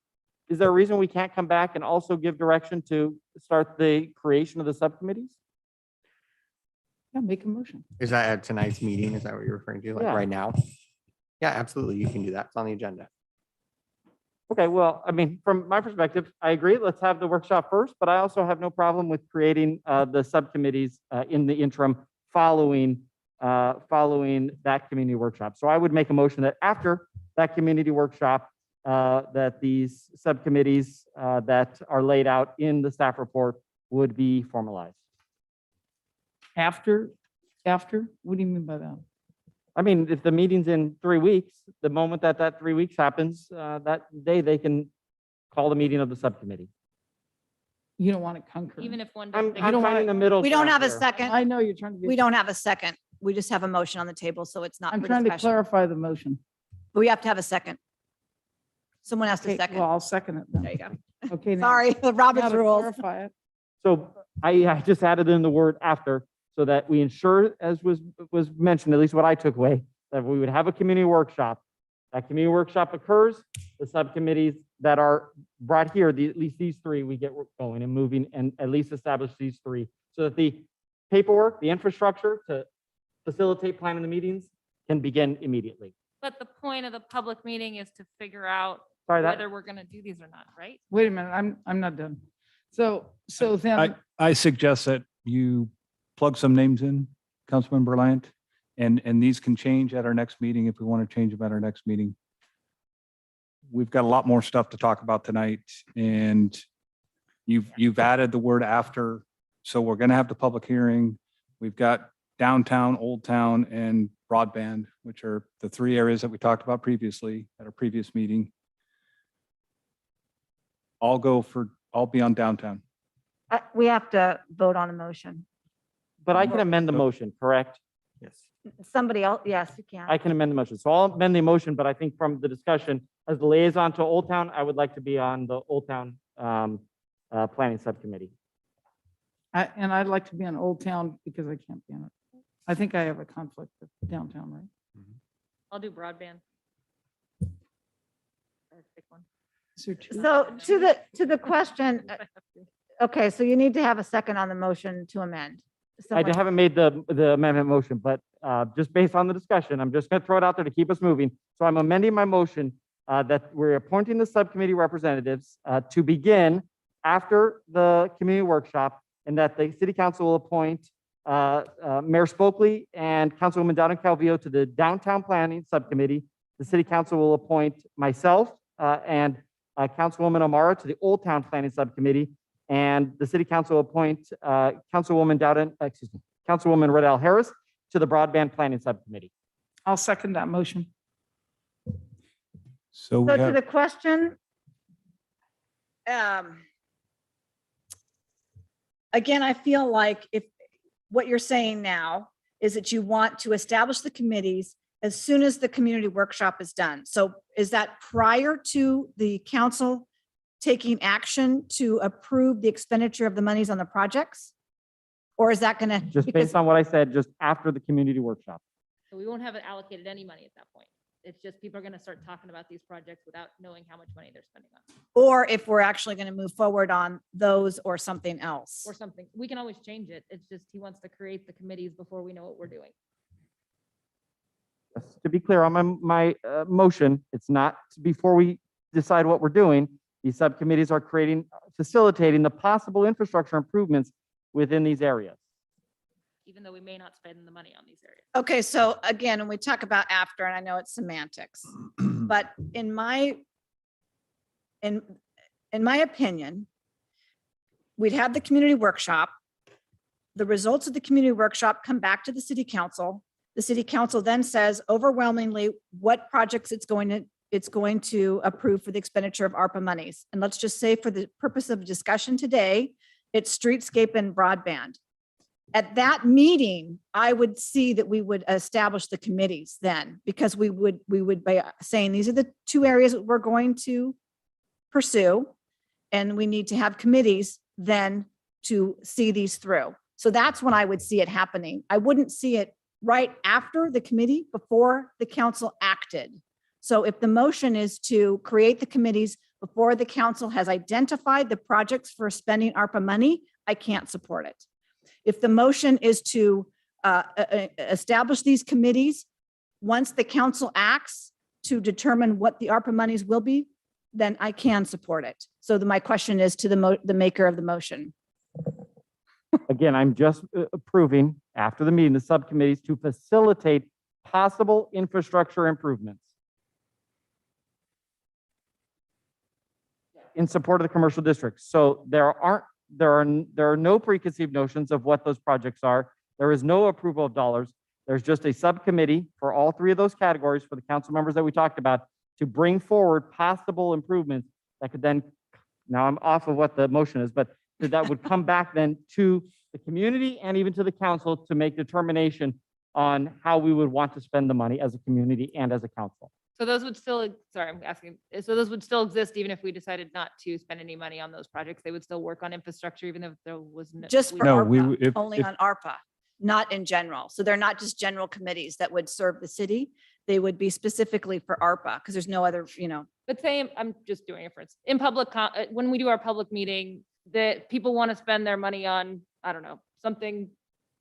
Is there a reason we can't come back and also give direction to start the creation of the subcommittees? Yeah, make a motion. Is that at tonight's meeting? Is that what you're referring to, like Yeah. right now? Yeah, absolutely. You can do that. It's on the agenda. Okay, well, I mean, from my perspective, I agree. Let's have the workshop first, but I also have no problem with creating the subcommittees in the interim following that community workshop. So I would make a motion that after that community workshop, that these subcommittees that are laid out in the staff report would be formalized. After? What do you mean by that? I mean, if the meeting's in 3 weeks, the moment that 3 weeks happens, that day they can call the meeting of the subcommittee. You don't want it concurrent. Even if one. I'm doesn't- don't want finding it- the middle. We don't ground have a here. second. I know you're trying to be. We don't have a second. We just have a motion on the table, so it's not I'm for trying to discussion. clarify the motion. We have to have a second. Someone has to Okay, second. well, I'll second it then. There you go. Okay. now- Sorry, now Robert's to rules. clarify it. So I just added in the word after so that we ensure, as was mentioned, at least what I took away, that we would have a community workshop. That community workshop occurs, the subcommittees that are brought here, at least these three, we get going and moving and at least establish these three so that the paperwork, the infrastructure to facilitate planning the meetings can begin immediately. But the point of the public meeting is to figure out Sorry, that, whether we're gonna do these or not, right? Wait a minute, I'm not done. So then, I suggest that you plug some names in, Councilmember Lant, and these can change at our next meeting if we want to change them at our next meeting. We've got a lot more stuff to talk about tonight, and you've added the word after, so we're going to have the public hearing. We've got downtown, Old Town, and broadband, which are the three areas that we talked about previously at our previous meeting. I'll be on downtown. We have to vote on a motion. but I can amend the motion, correct? Yes. Somebody else, yes, you can. I can amend the motion. So I'll amend the motion, but I think from the discussion, as the liaison to Old Town, I would like to be on the Old Town Planning Subcommittee. and I'd like to be on Old Town because I can't be on it. I think I have a conflict with downtown, right? I'll do broadband. Or pick one. Is there two? So to the question, okay, so you need to have a second on the motion to amend. I Someone- haven't made the amendment motion, but just based on the discussion, I'm just going to throw it out there to keep us moving. So I'm amending my motion that we're appointing the subcommittee representatives to begin after the community workshop, and that the city council will appoint Mayor Spokley and Councilwoman Dowden Calvillo to the Downtown Planning Subcommittee. The city council will appoint myself and Councilwoman Amara to the Old Town Planning Subcommittee, and the city council will appoint Councilwoman Riddell Harris to the Broadband Planning Subcommittee. I'll second that motion. So we So to have, the question, again, I feel like if what you're saying now is that you want to establish the committees as soon as the community workshop is done. So is that prior to the council taking action to approve the expenditure of the monies on the projects? Or is that going to? Just based on what I said, just after the community workshop. So we won't have it allocated any money at that point. It's just people are gonna start talking about these projects without knowing how much money they're spending on, Or if we're actually going to move forward on those or something else. or something. We can always change it. It's just he wants to create the committees before we know what we're doing. Just to be clear on my motion, it's not before we decide what we're doing. These subcommittees are facilitating the possible infrastructure improvements within these areas. Even though we may not spend the money on these areas. Okay, so again, when we talk about after, and I know it's semantics, but in my opinion, we'd have the community workshop. The results of the community workshop come back to the city council. The city council then says overwhelmingly what projects it's going to approve for the expenditure of ARPA monies. And let's just say for the purpose of discussion today, it's streetscape and broadband. At that meeting, I would see that we would establish the committees then, because we would be saying, these are the two areas that we're going to pursue. And we need to have committees then to see these through. So that's when I would see it happening. I wouldn't see it right after the committee, before the council acted. So if the motion is to create the committees before the council has identified the projects for spending ARPA money, I can't support it. If the motion is to establish these committees, once the council acts to determine what the ARPA monies will be, then I can support it. So my question is to the maker of the motion. Again, I'm just approving after the meeting, the subcommittees to facilitate possible infrastructure improvements in support of the commercial districts. So there are no preconceived notions of what those projects are. There is no approval of dollars. There's just a subcommittee for all three of those categories for the council members that we talked about to bring forward possible improvements that could then now I'm off of what the motion is, but that would come back then to the community and even to the council to make determination on how we would want to spend the money as a community and as a council. So those would still, sorry, I'm asking, so those would still exist even if we decided not to spend any money on those projects? They would still work on infrastructure even if there was no. Just for No, we ARPA, would- if- only if- on ARPA, not in general. So they're not just general committees that would serve the city. They would be specifically for ARPA because there's no other, But say, I'm just doing it for instance, in public, when we do our public meeting, that people want to spend their money on, I don't know, something,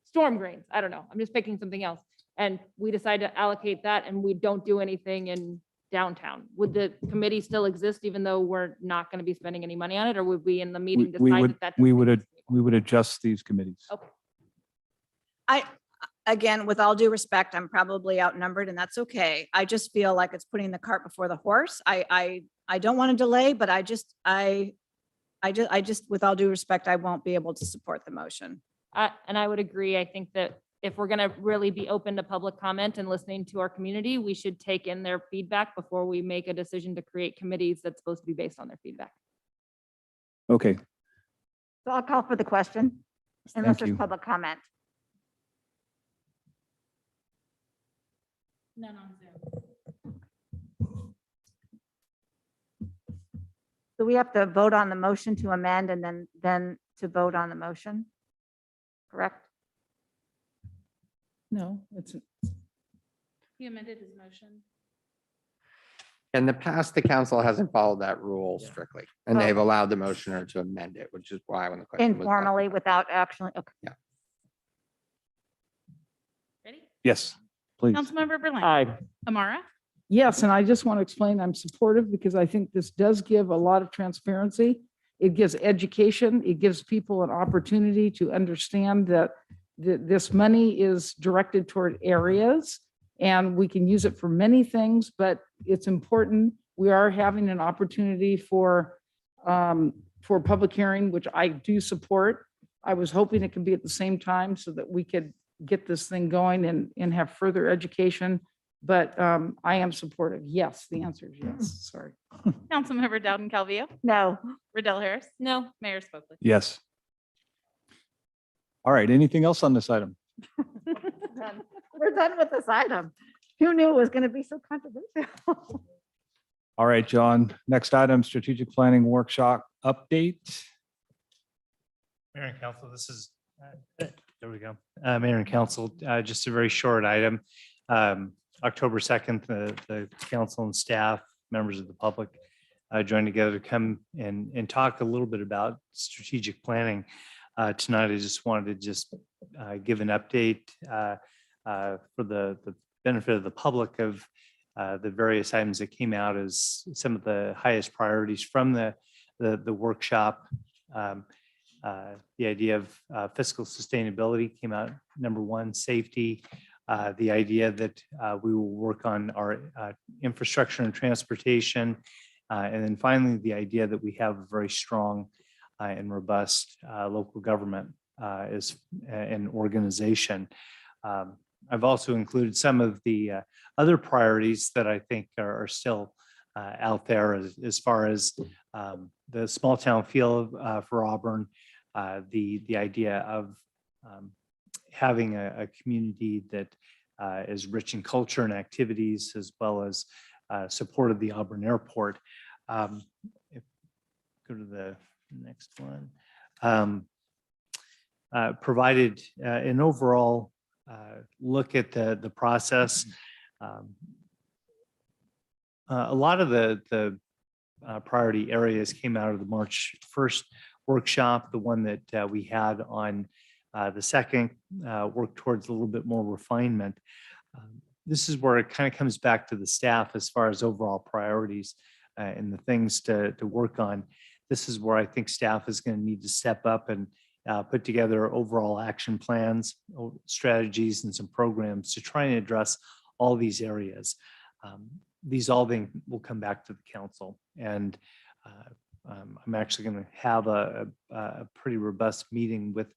storm drains, I don't know, I'm just picking something else. And we decide to allocate that and we don't do anything in downtown. Would the committee still exist even though we're not going to be spending any money on it? Or would we in the meeting we decide would- that? we doesn't would exist anymore? We would adjust these committees. Okay. again, with all due respect, I'm probably outnumbered and that's okay. I just feel like it's putting the cart before the horse. I don't want to delay, but I just, with all due respect, I won't be able to support the motion. And I would agree. I think that if we're going to really be open to public comment and listening to our community, we should take in their feedback before we make a decision to create committees that's supposed to be based on their feedback. Okay, So I'll call for the question Thank unless there's you. public comment. None on Zoom. So we have to vote on the motion to amend and then to vote on the motion, correct? No, it's, He amended his motion. In the past, the council hasn't followed that rule strictly, and Oh. they've allowed the motioner to amend it, which is why when the question was asked- Informally, without actually, okay. Ready? yes, please. Councilmember Berlin. Aye. Amara. yes, and I just want to explain, I'm supportive because I think this does give a lot of transparency. It gives education. It gives people an opportunity to understand that this money is directed toward areas and we can use it for many things, but it's important. We are having an opportunity for public hearing, which I do support. I was hoping it could be at the same time so that we could get this thing going and have further education. But I am supportive. Yes, the answer is yes. Sorry. Councilmember Dowden Calvillo. No. Riddell Harris. No, Mayor Spokley. Yes. All right, anything else on this item? We're done with this item. Who knew it was going to be so controversial? All right, John, next item, strategic planning workshop update. Mayor and council, this is, there we go. Mayor and council, just a very short item. October 2nd, the council and staff, members of the public joined together to come and talk a little bit about strategic planning. Tonight, I just wanted to give an update for the benefit of the public of the various items that came out as some of the highest priorities from the workshop. The idea of fiscal sustainability came out number one, safety. The idea that we will work on our infrastructure and transportation. And then finally, the idea that we have a very strong and robust local government as an organization. I've also included some of the other priorities that I think are still out there as far as the small town feel for Auburn, the idea of having a community that is rich in culture and activities, as well as support of the Auburn Airport. Go to the next one. Provided an overall look at the process. A lot of the priority areas came out of the March 1st workshop. The one that we had on the second worked towards a little bit more refinement. This is where it kind of comes back to the staff as far as overall priorities and the things to work on. This is where I think staff is going to need to step up and put together overall action plans, strategies, and some programs to try and address all these areas. These all then will come back to the council. And I'm actually going to have a pretty robust meeting with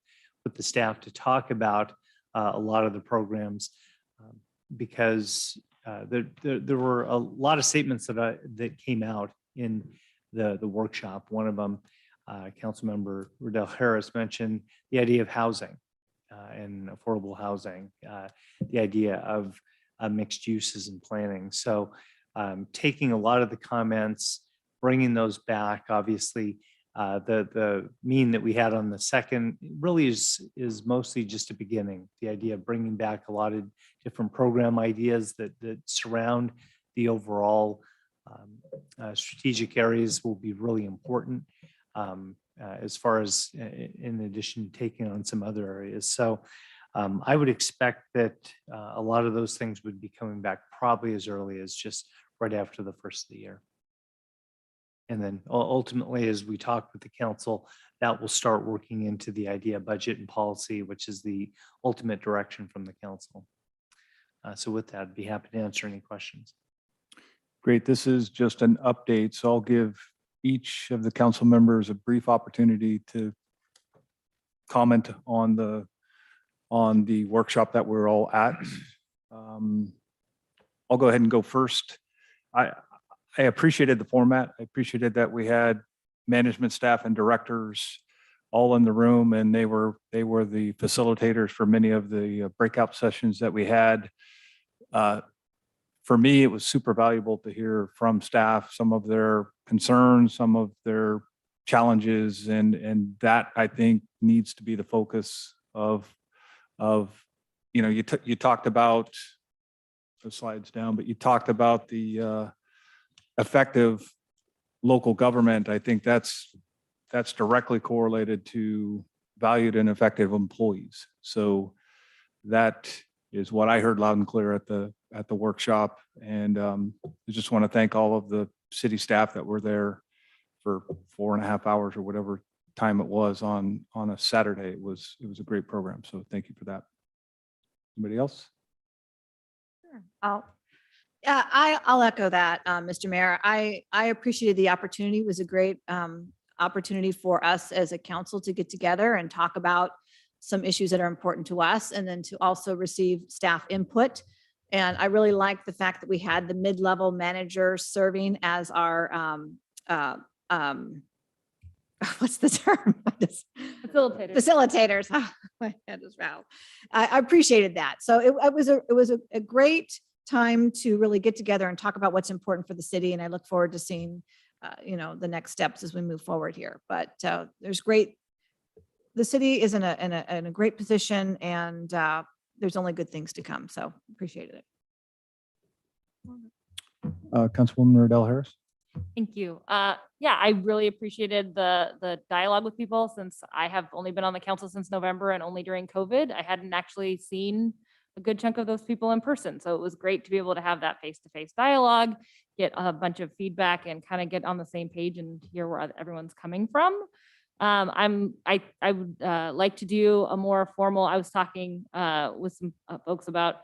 the staff to talk about a lot of the programs because there were a lot of statements that came out in the workshop. One of them, Councilmember Riddell Harris mentioned the idea of housing and affordable housing, the idea of mixed uses and planning. So taking a lot of the comments, bringing those back, obviously, the meeting that we had on the second really is mostly just a beginning. The idea of bringing back a lot of different program ideas that surround the overall strategic areas will be really important as far as in addition to taking on some other areas. So I would expect that a lot of those things would be coming back probably as early as just right after the first of the year. And then ultimately, as we talk with the council, that will start working into the idea of budget and policy, which is the ultimate direction from the council. So with that, I'd be happy to answer any questions. Great. This is just an update, so I'll give each of the council members a brief opportunity to comment on the workshop that we're all at. I'll go ahead and go first. I appreciated the format. I appreciated that we had management staff and directors all in the room, and they were the facilitators for many of the breakout sessions that we had. For me, it was super valuable to hear from staff some of their concerns, some of their challenges, and that I think needs to be the focus of you talked about the slides down, but you talked about the effective local government. I think that's directly correlated to valued and effective employees. So that is what I heard loud and clear at the workshop. And I just want to thank all of the city staff that were there for 4.5 hours or whatever time it was on a Saturday. It was a great program. So thank you for that. Anybody else? I'll echo that, Mr. Mayor. I appreciated the opportunity. It was a great opportunity for us as a council to get together and talk about some issues that are important to us, and then to also receive staff input. And I really like the fact that we had the mid-level managers serving as our what's the term? Facilitators. Facilitators. Ah, my head is rattled. I appreciated that. So it was a great time to really get together and talk about what's important for the city. And I look forward to seeing, the next steps as we move forward here. But the city is in a great position, and there's only good things to come. So appreciated it. Councilwoman Riddell Harris. Thank you. Yeah, I really appreciated the dialogue with people, since I have only been on the council since November, and only during COVID. I hadn't actually seen a good chunk of those people in person. So it was great to be able to have that face-to-face dialogue, get a bunch of feedback, and kind of get on the same page and hear where everyone's coming from. I would like to do a more formal, I was talking with some folks about,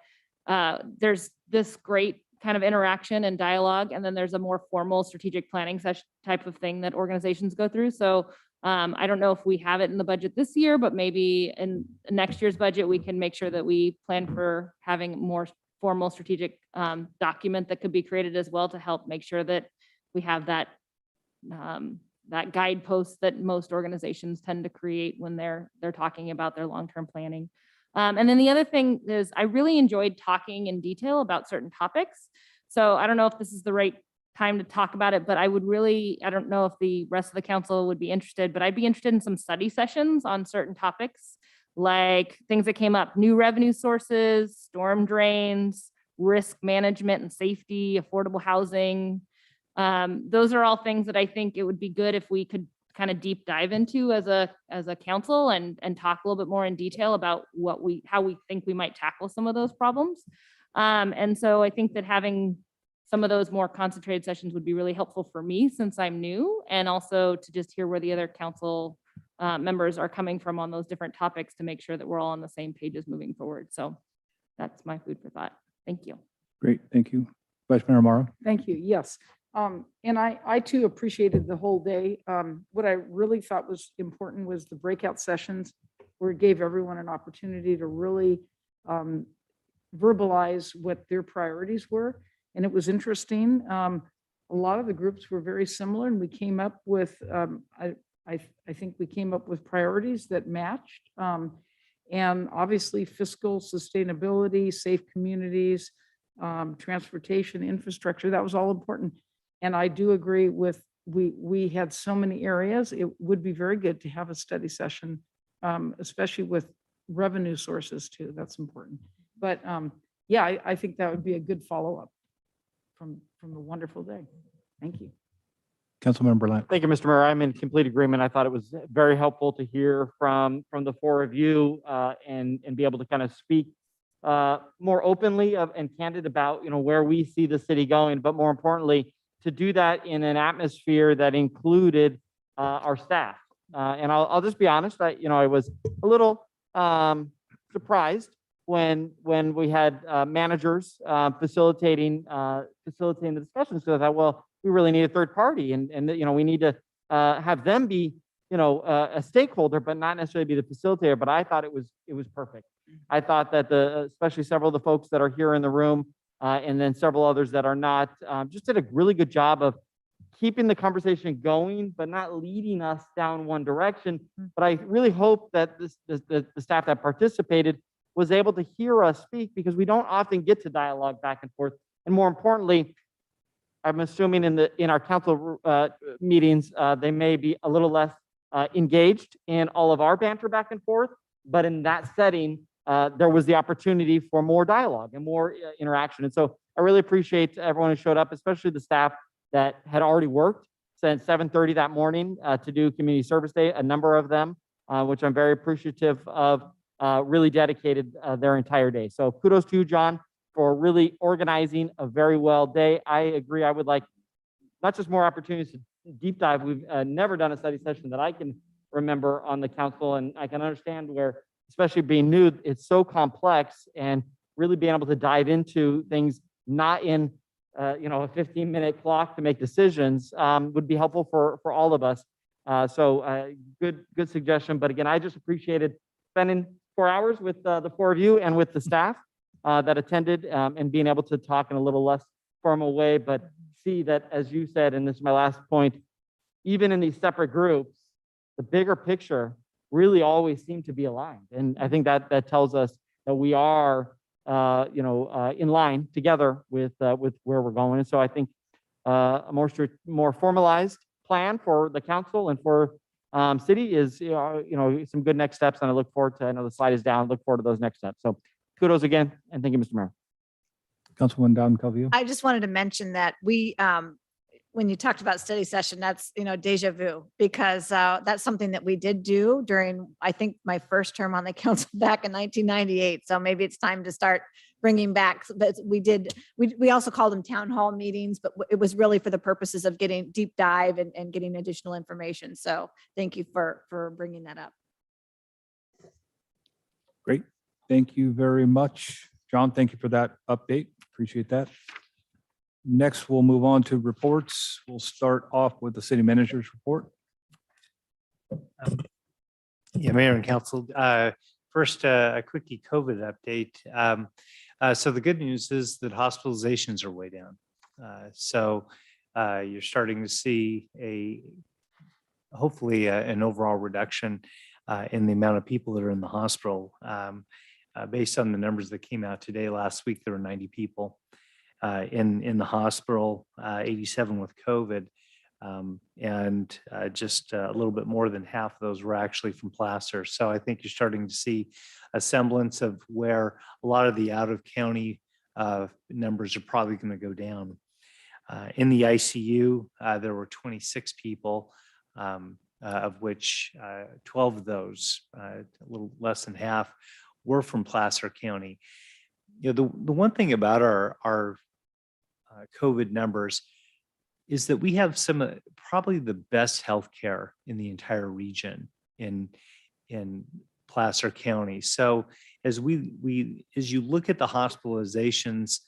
there's this great kind of interaction and dialogue, and then there's a more formal strategic planning session type of thing that organizations go through. So I don't know if we have it in the budget this year, but maybe in next year's budget, we can make sure that we plan for having more formal strategic document that could be created as well, to help make sure that we have that that guidepost that most organizations tend to create when they're talking about their long-term planning. And then the other thing is, I really enjoyed talking in detail about certain topics. So I don't know if this is the right time to talk about it, but I don't know if the rest of the council would be interested, but I'd be interested in some study sessions on certain topics, like things that came up: new revenue sources, storm drains, risk management and safety, affordable housing. Those are all things that I think it would be good if we could kind of deep dive into as a council, and talk a little bit more in detail about how we think we might tackle some of those problems. And so I think that having some of those more concentrated sessions would be really helpful for me, since I'm new, and also to just hear where the other council members are coming from on those different topics, to make sure that we're all on the same pages moving forward. So that's my food for thought. Thank you. Great, thank you. Vice Mayor Morrow. Thank you. Yes. And I too appreciated the whole day. What I really thought was important was the breakout sessions, where it gave everyone an opportunity to really verbalize what their priorities were. And it was interesting. a lot of the groups were very similar, and we came up with, I think we came up with priorities that matched. And obviously fiscal sustainability, safe communities, transportation, infrastructure, that was all important. And I do agree with, we had so many areas. It would be very good to have a study session, especially with revenue sources too. That's important. But yeah, I think that would be a good follow-up from a wonderful day. Thank you. Councilmember Berlant. Thank you, Mr. Mayor. I'm in complete agreement. I thought it was very helpful to hear from the four of you and be able to kind of speak more openly and candid about, where we see the city going, but more importantly, to do that in an atmosphere that included our staff. And I'll just be honest, I was a little surprised when we had managers facilitating the discussions. So I thought, well, we really need a third party, and we need to have them be a stakeholder, but not necessarily be the facilitator. But I thought it was perfect. I thought that especially several of the folks that are here in the room, and then several others that are not, just did a really good job of keeping the conversation going, but not leading us down one direction. But I really hope that the staff that participated was able to hear us speak, because we don't often get to dialogue back and forth. And more importantly, I'm assuming in our council meetings, they may be a little less engaged in all of our banter back and forth, but in that setting, there was the opportunity for more dialogue and more interaction. And so I really appreciate everyone who showed up, especially the staff that had already worked since 7:30 that morning to do Community Service Day, a number of them, which I'm very appreciative of, really dedicated their entire day. So kudos to you, John, for really organizing a very well day. I agree. I would like not just more opportunities to deep dive. We've never done a study session that I can remember on the council, and I can understand where, especially being new, it's so complex, and really being able to dive into things not in a 15-minute clock to make decisions would be helpful for all of us. So good suggestion. But again, I just appreciated spending 4 hours with the four of you and with the staff that attended, and being able to talk in a little less formal way, but see that, as you said, and this is my last point, even in these separate groups, the bigger picture really always seem to be aligned. And I think that tells us that we are, in line together with where we're going. And so I think a more formalized plan for the council and for city is, some good next steps. And I look forward to, I know the slide is down, look forward to those next steps. So kudos again, and thank you, Mr. Mayor. Councilwoman Don Calvillo. I just wanted to mention that we, when you talked about study session, that's, deja vu, because that's something that we did do during, I think, my first term on the council back in 1998. So maybe it's time to start bringing back, but we also called them town hall meetings, but it was really for the purposes of getting deep dive and getting additional information. So thank you for bringing that up. Great. Thank you very much. John, thank you for that update. Appreciate that. Next, we'll move on to reports. We'll start off with the city manager's report. Yeah, Mayor and Council. First, a quickie COVID update. So the good news is that hospitalizations are way down. So you're starting to see hopefully an overall reduction in the amount of people that are in the hospital. Based on the numbers that came out today, last week, there were 90 people in the hospital, 87 with COVID. And just a little bit more than half of those were actually from Placer. So I think you're starting to see a semblance of where a lot of the out of county numbers are probably going to go down. In the ICU, there were 26 people, of which 12 of those, a little less than half, were from Placer County. The one thing about our COVID numbers is that we have probably the best healthcare in the entire region in Placer County. So as you look at the hospitalizations,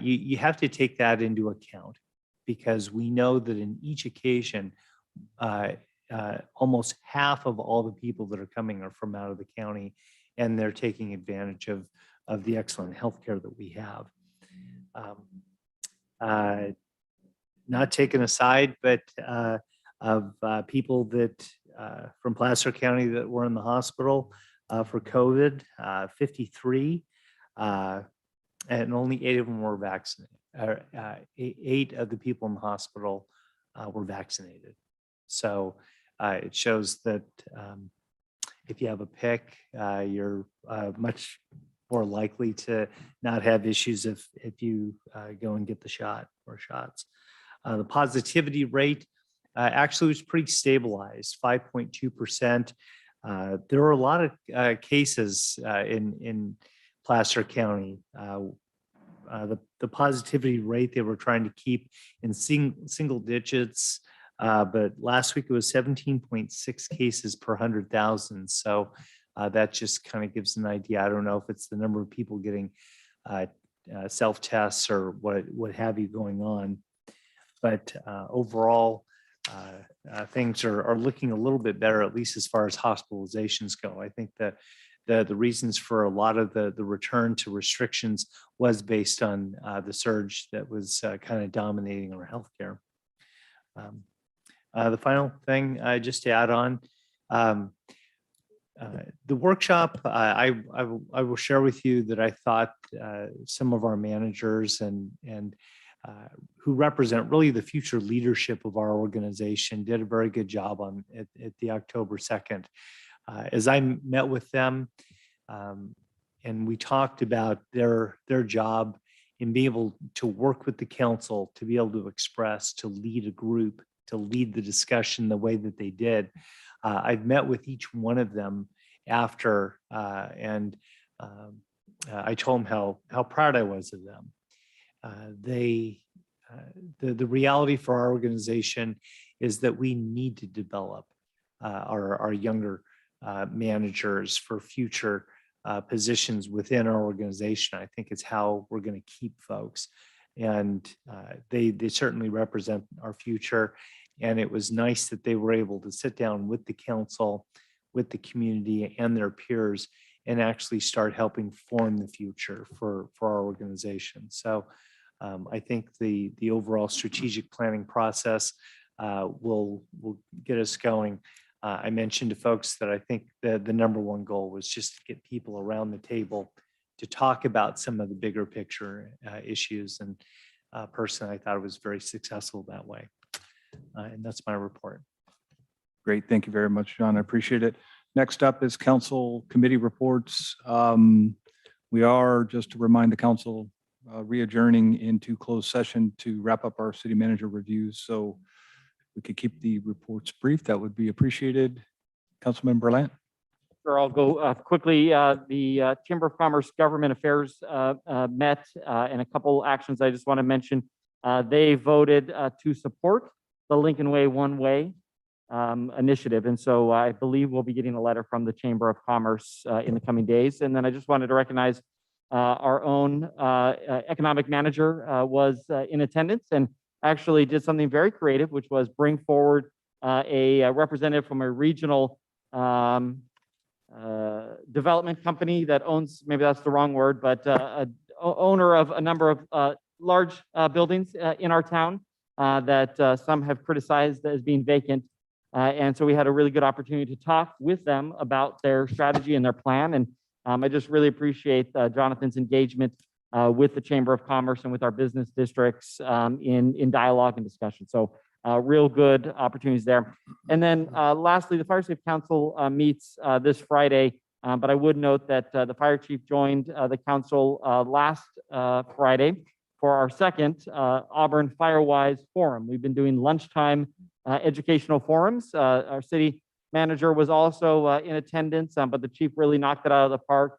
you have to take that into account, because we know that in each occasion, almost half of all the people that are coming are from out of the county, and they're taking advantage of the excellent healthcare that we have. not taking a side, but of people that from Placer County that were in the hospital for COVID, 53, and only 8 of them were vaccinated. 8 of the people in the hospital were vaccinated. So it shows that if you have a PIC, you're much more likely to not have issues if you go and get the shot or shots. The positivity rate actually was pretty stabilized, 5.2%. There were a lot of cases in Placer County. The positivity rate they were trying to keep in single digits, but last week it was 17.6 cases per 100,000. So that just kind of gives an idea. I don't know if it's the number of people getting self-tests or what have you going on, but overall things are looking a little bit better, at least as far as hospitalizations go. I think that the reasons for a lot of the return to restrictions was based on the surge that was kind of dominating our healthcare. The final thing, just to add on, the workshop, I will share with you that I thought some of our managers and who represent really the future leadership of our organization did a very good job on at the October 2nd. As I met with them and we talked about their job in being able to work with the council, to be able to express, to lead a group, to lead the discussion the way that they did. I've met with each one of them after and I told them how proud I was of them. The reality for our organization is that we need to develop our younger managers for future positions within our organization. I think it's how we're going to keep folks, and they certainly represent our future. And it was nice that they were able to sit down with the council, with the community and their peers, and actually start helping form the future for our organization. So I think the overall strategic planning process will get us going. I mentioned to folks that I think the number one goal was just to get people around the table to talk about some of the bigger picture issues. And personally, I thought it was very successful that way. And that's my report. Great. Thank you very much, John. I appreciate it. Next up is council committee reports. We are, just to remind the council, re-adjourning into closed session to wrap up our city manager reviews. So we could keep the reports brief. That would be appreciated. Councilman Berlant. Sure, I'll go quickly. The Chamber of Commerce Government Affairs met and a couple actions I just want to mention. They voted to support the Lincoln Way One Way initiative. And so I believe we'll be getting a letter from the Chamber of Commerce in the coming days. And then I just wanted to recognize our own economic manager was in attendance and actually did something very creative, which was bring forward a representative from a regional development company that owns, maybe that's the wrong word, but owner of a number of large buildings in our town that some have criticized as being vacant. And so we had a really good opportunity to talk with them about their strategy and their plan. And I just really appreciate Jonathan's engagement with the Chamber of Commerce and with our business districts in dialogue and discussion. So real good opportunities there. And then lastly, the Fire Safe Council meets this Friday, but I would note that the fire chief joined the council last Friday for our second Auburn Firewise Forum. We've been doing lunchtime educational forums. Our city manager was also in attendance, but the chief really knocked it out of the park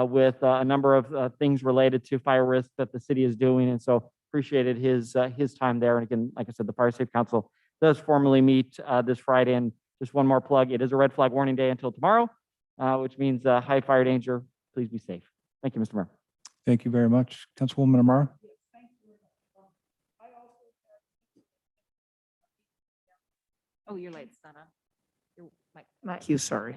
with a number of things related to fire risk that the city is doing. And so appreciated his time there. And again, like I said, the Fire Safe Council does formally meet this Friday. And just one more plug, it is a red flag warning day until tomorrow, which means high fire danger. Please be safe. Thank you, Mr. Mayor. Thank you very much. Councilwoman Amara. Oh, your light's not on. Your mic. Thank you, sorry.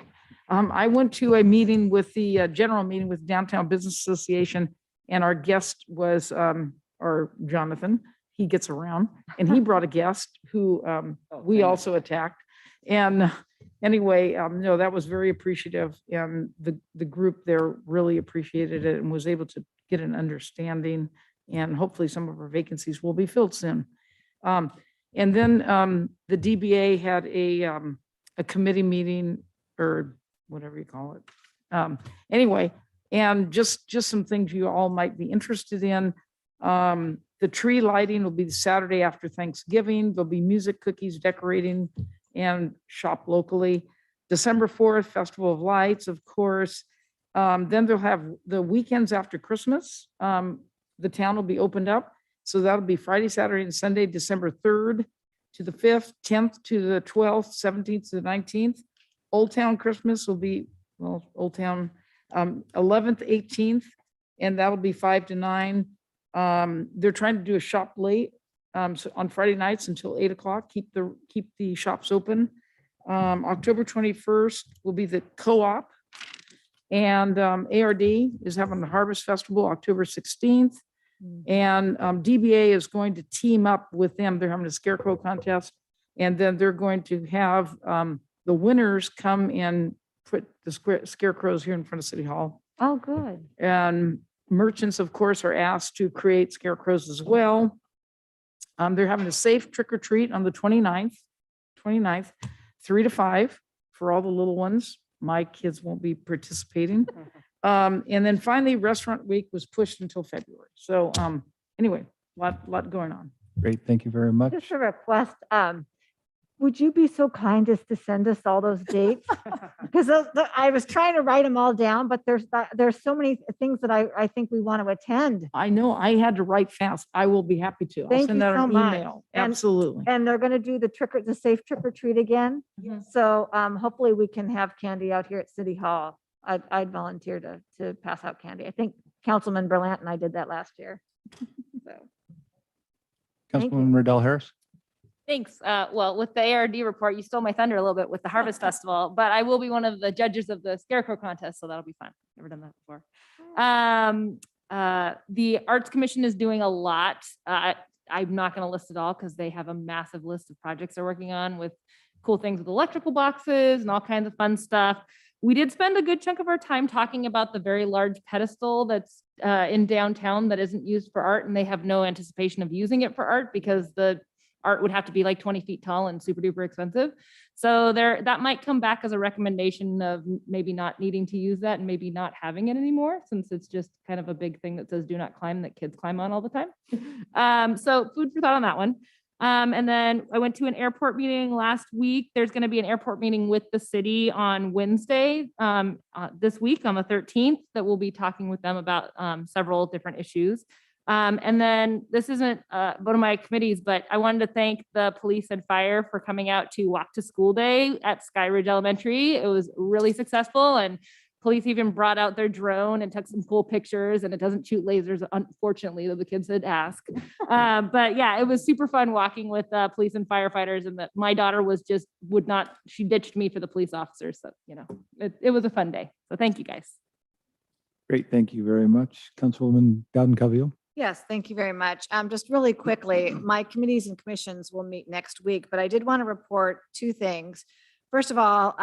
I went to a meeting with the general meeting with Downtown Business Association, and our guest was, or Jonathan, he gets around. And he brought a guest who we also attacked. And anyway, no, that was very appreciative. And the group there really appreciated it and was able to get an understanding. And hopefully some of our vacancies will be filled soon. And then the DBA had a committee meeting or whatever you call it. Anyway, and just some things you all might be interested in. The tree lighting will be the Saturday after Thanksgiving. There'll be music, cookies, decorating, and shop locally. December 4th, Festival of Lights, of course. Then they'll have the weekends after Christmas. The town will be opened up. So that'll be Friday, Saturday, and Sunday, December 3rd to the 5th, 10th to the 12th, 17th to the 19th. Old Town Christmas will be, well, Old Town, 11th, 18th, and that'll be 5 to 9. They're trying to do a shop late so on Friday nights until 8 o'clock, keep the shops open. October 21st will be the co-op. And ARD is having the Harvest Festival October 16th. And DBA is going to team up with them. They're having a scarecrow contest. And then they're going to have the winners come and put the scarecrows here in front of City Hall. Oh, good. And merchants, of course, are asked to create scarecrows as well. They're having a safe trick or treat on the 29th, 3 to 5 for all the little ones. My kids won't be participating. And then finally, Restaurant Week was pushed until February. So anyway, lot going on. Great, thank you very much. Just a request, would you be so kind as to send us all those dates? Because I was trying to write them all down, but there's so many things that I think we want to attend. I know I had to write fast. I will be happy to. I'll Thank send you out so an much. email. And- Absolutely. And they're going to do the safe trick or treat again. Yes. So hopefully we can have candy out here at City Hall. I'd volunteer to pass out candy. I think Councilman Berlant and I did that last year. So. Thank you. Councilwoman Riddell Harris. Thanks. Well, with the ARD report, you stole my thunder a little bit with the Harvest Festival, but I will be one of the judges of the Scarecrow Contest, so that'll be fun. Never done that before. The Arts Commission is doing a lot. I'm not going to list it all because they have a massive list of projects they're working on with cool things with electrical boxes and all kinds of fun stuff. We did spend a good chunk of our time talking about the very large pedestal that's in downtown that isn't used for art, and they have no anticipation of using it for art because the art would have to be like 20 feet tall and super duper expensive. So that might come back as a recommendation of maybe not needing to use that and maybe not having it anymore, since it's just kind of a big thing that says do not climb that kids climb on all the time. So food for thought on that one. And then I went to an airport meeting last week. There's going to be an airport meeting with the city on Wednesday this week on the 13th that we'll be talking with them about several different issues. And then this isn't one of my committees, but I wanted to thank the police and fire for coming out to Walk to School Day at Sky Ridge Elementary. It was really successful, and police even brought out their drone and took some cool pictures, and it doesn't shoot lasers, unfortunately, though the kids did ask. But yeah, it was super fun walking with police and firefighters, and my daughter she ditched me for the police officers. So, it was a fun day. So thank you guys. Great, thank you very much. Councilwoman Dowden-Cavio. Yes, thank you very much. Just really quickly, my committees and commissions will meet next week, but I did want to report two things. First of all,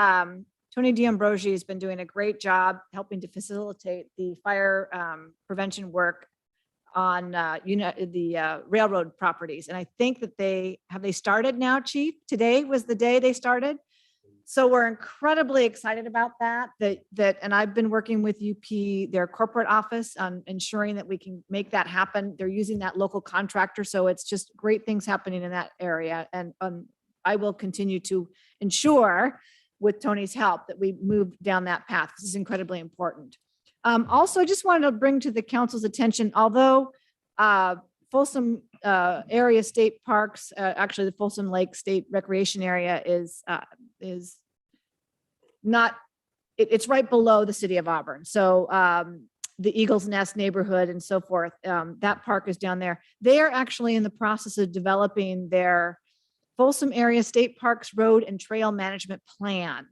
Tony D'Ambrosi has been doing a great job helping to facilitate the fire prevention work on the railroad properties. And I think that they started now, Chief? Today was the day they started. So we're incredibly excited about that, and I've been working with UP, their corporate office, on ensuring that we can make that happen. They're using that local contractor. So it's just great things happening in that area. And I will continue to ensure, with Tony's help, that we move down that path. This is incredibly important. Also, I just wanted to bring to the council's attention, although Folsom area state parks, actually the Folsom Lake State Recreation Area is not, it's right below the city of Auburn. So the Eagles Nest neighborhood and so forth, that park is down there. They are actually in the process of developing their Folsom Area State Parks Road and Trail Management Plan.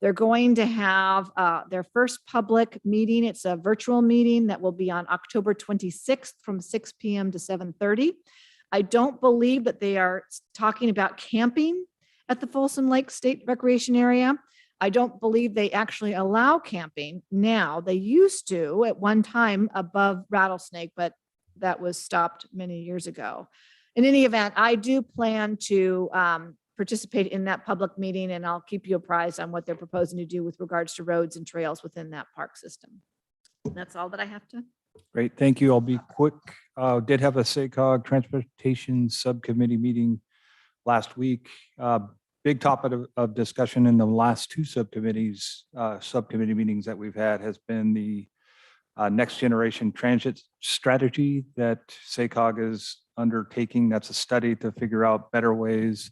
They're going to have their first public meeting. It's a virtual meeting that will be on October 26th from 6 p.m. to 7:30. I don't believe that they are talking about camping at the Folsom Lake State Recreation Area. I don't believe they actually allow camping now. They used to at one time above Rattlesnake, but that was stopped many years ago. In any event, I do plan to participate in that public meeting, and I'll keep you apprised on what they're proposing to do with regards to roads and trails within that park system. That's all that I have to. Great, thank you. I'll be quick. Did have a SACOG Transportation Subcommittee meeting last week. Big topic of discussion in the last two subcommittee meetings that we've had has been the next generation transit strategy that SACOG is undertaking. That's a study to figure out better ways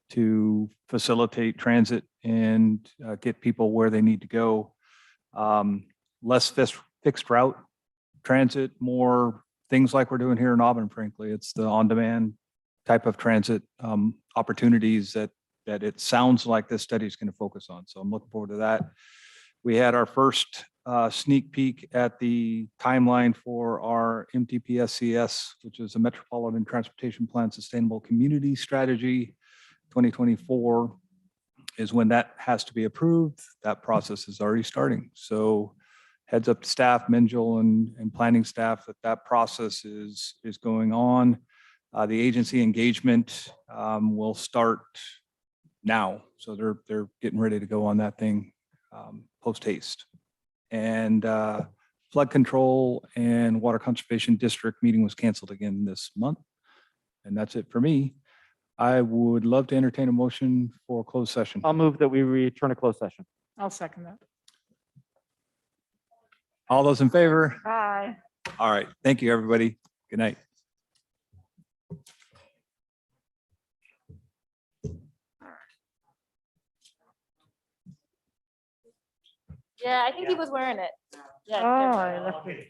to facilitate transit and get people where they need to go. Less fixed route transit, more things like we're doing here in Auburn, frankly. It's the on-demand type of transit opportunities that it sounds like this study is going to focus on. So I'm looking forward to that. We had our first sneak peek at the timeline for our MTPSCS, which is a Metropolitan Transportation Plan Sustainable Community Strategy. 2024 is when that has to be approved. That process is already starting. So heads up to staff, Minjel and planning staff, that process is going on. The agency engagement will start now. So they're getting ready to go on that thing post haste. And flood control and water conservation district meeting was canceled again this month. And that's it for me. I would love to entertain a motion for closed session. I'll move that we return to closed session. I'll second that. All those in favor? Bye. All right. Thank you, everybody. Good night. Yeah, I think he was wearing it. Yeah. Oh, I left it.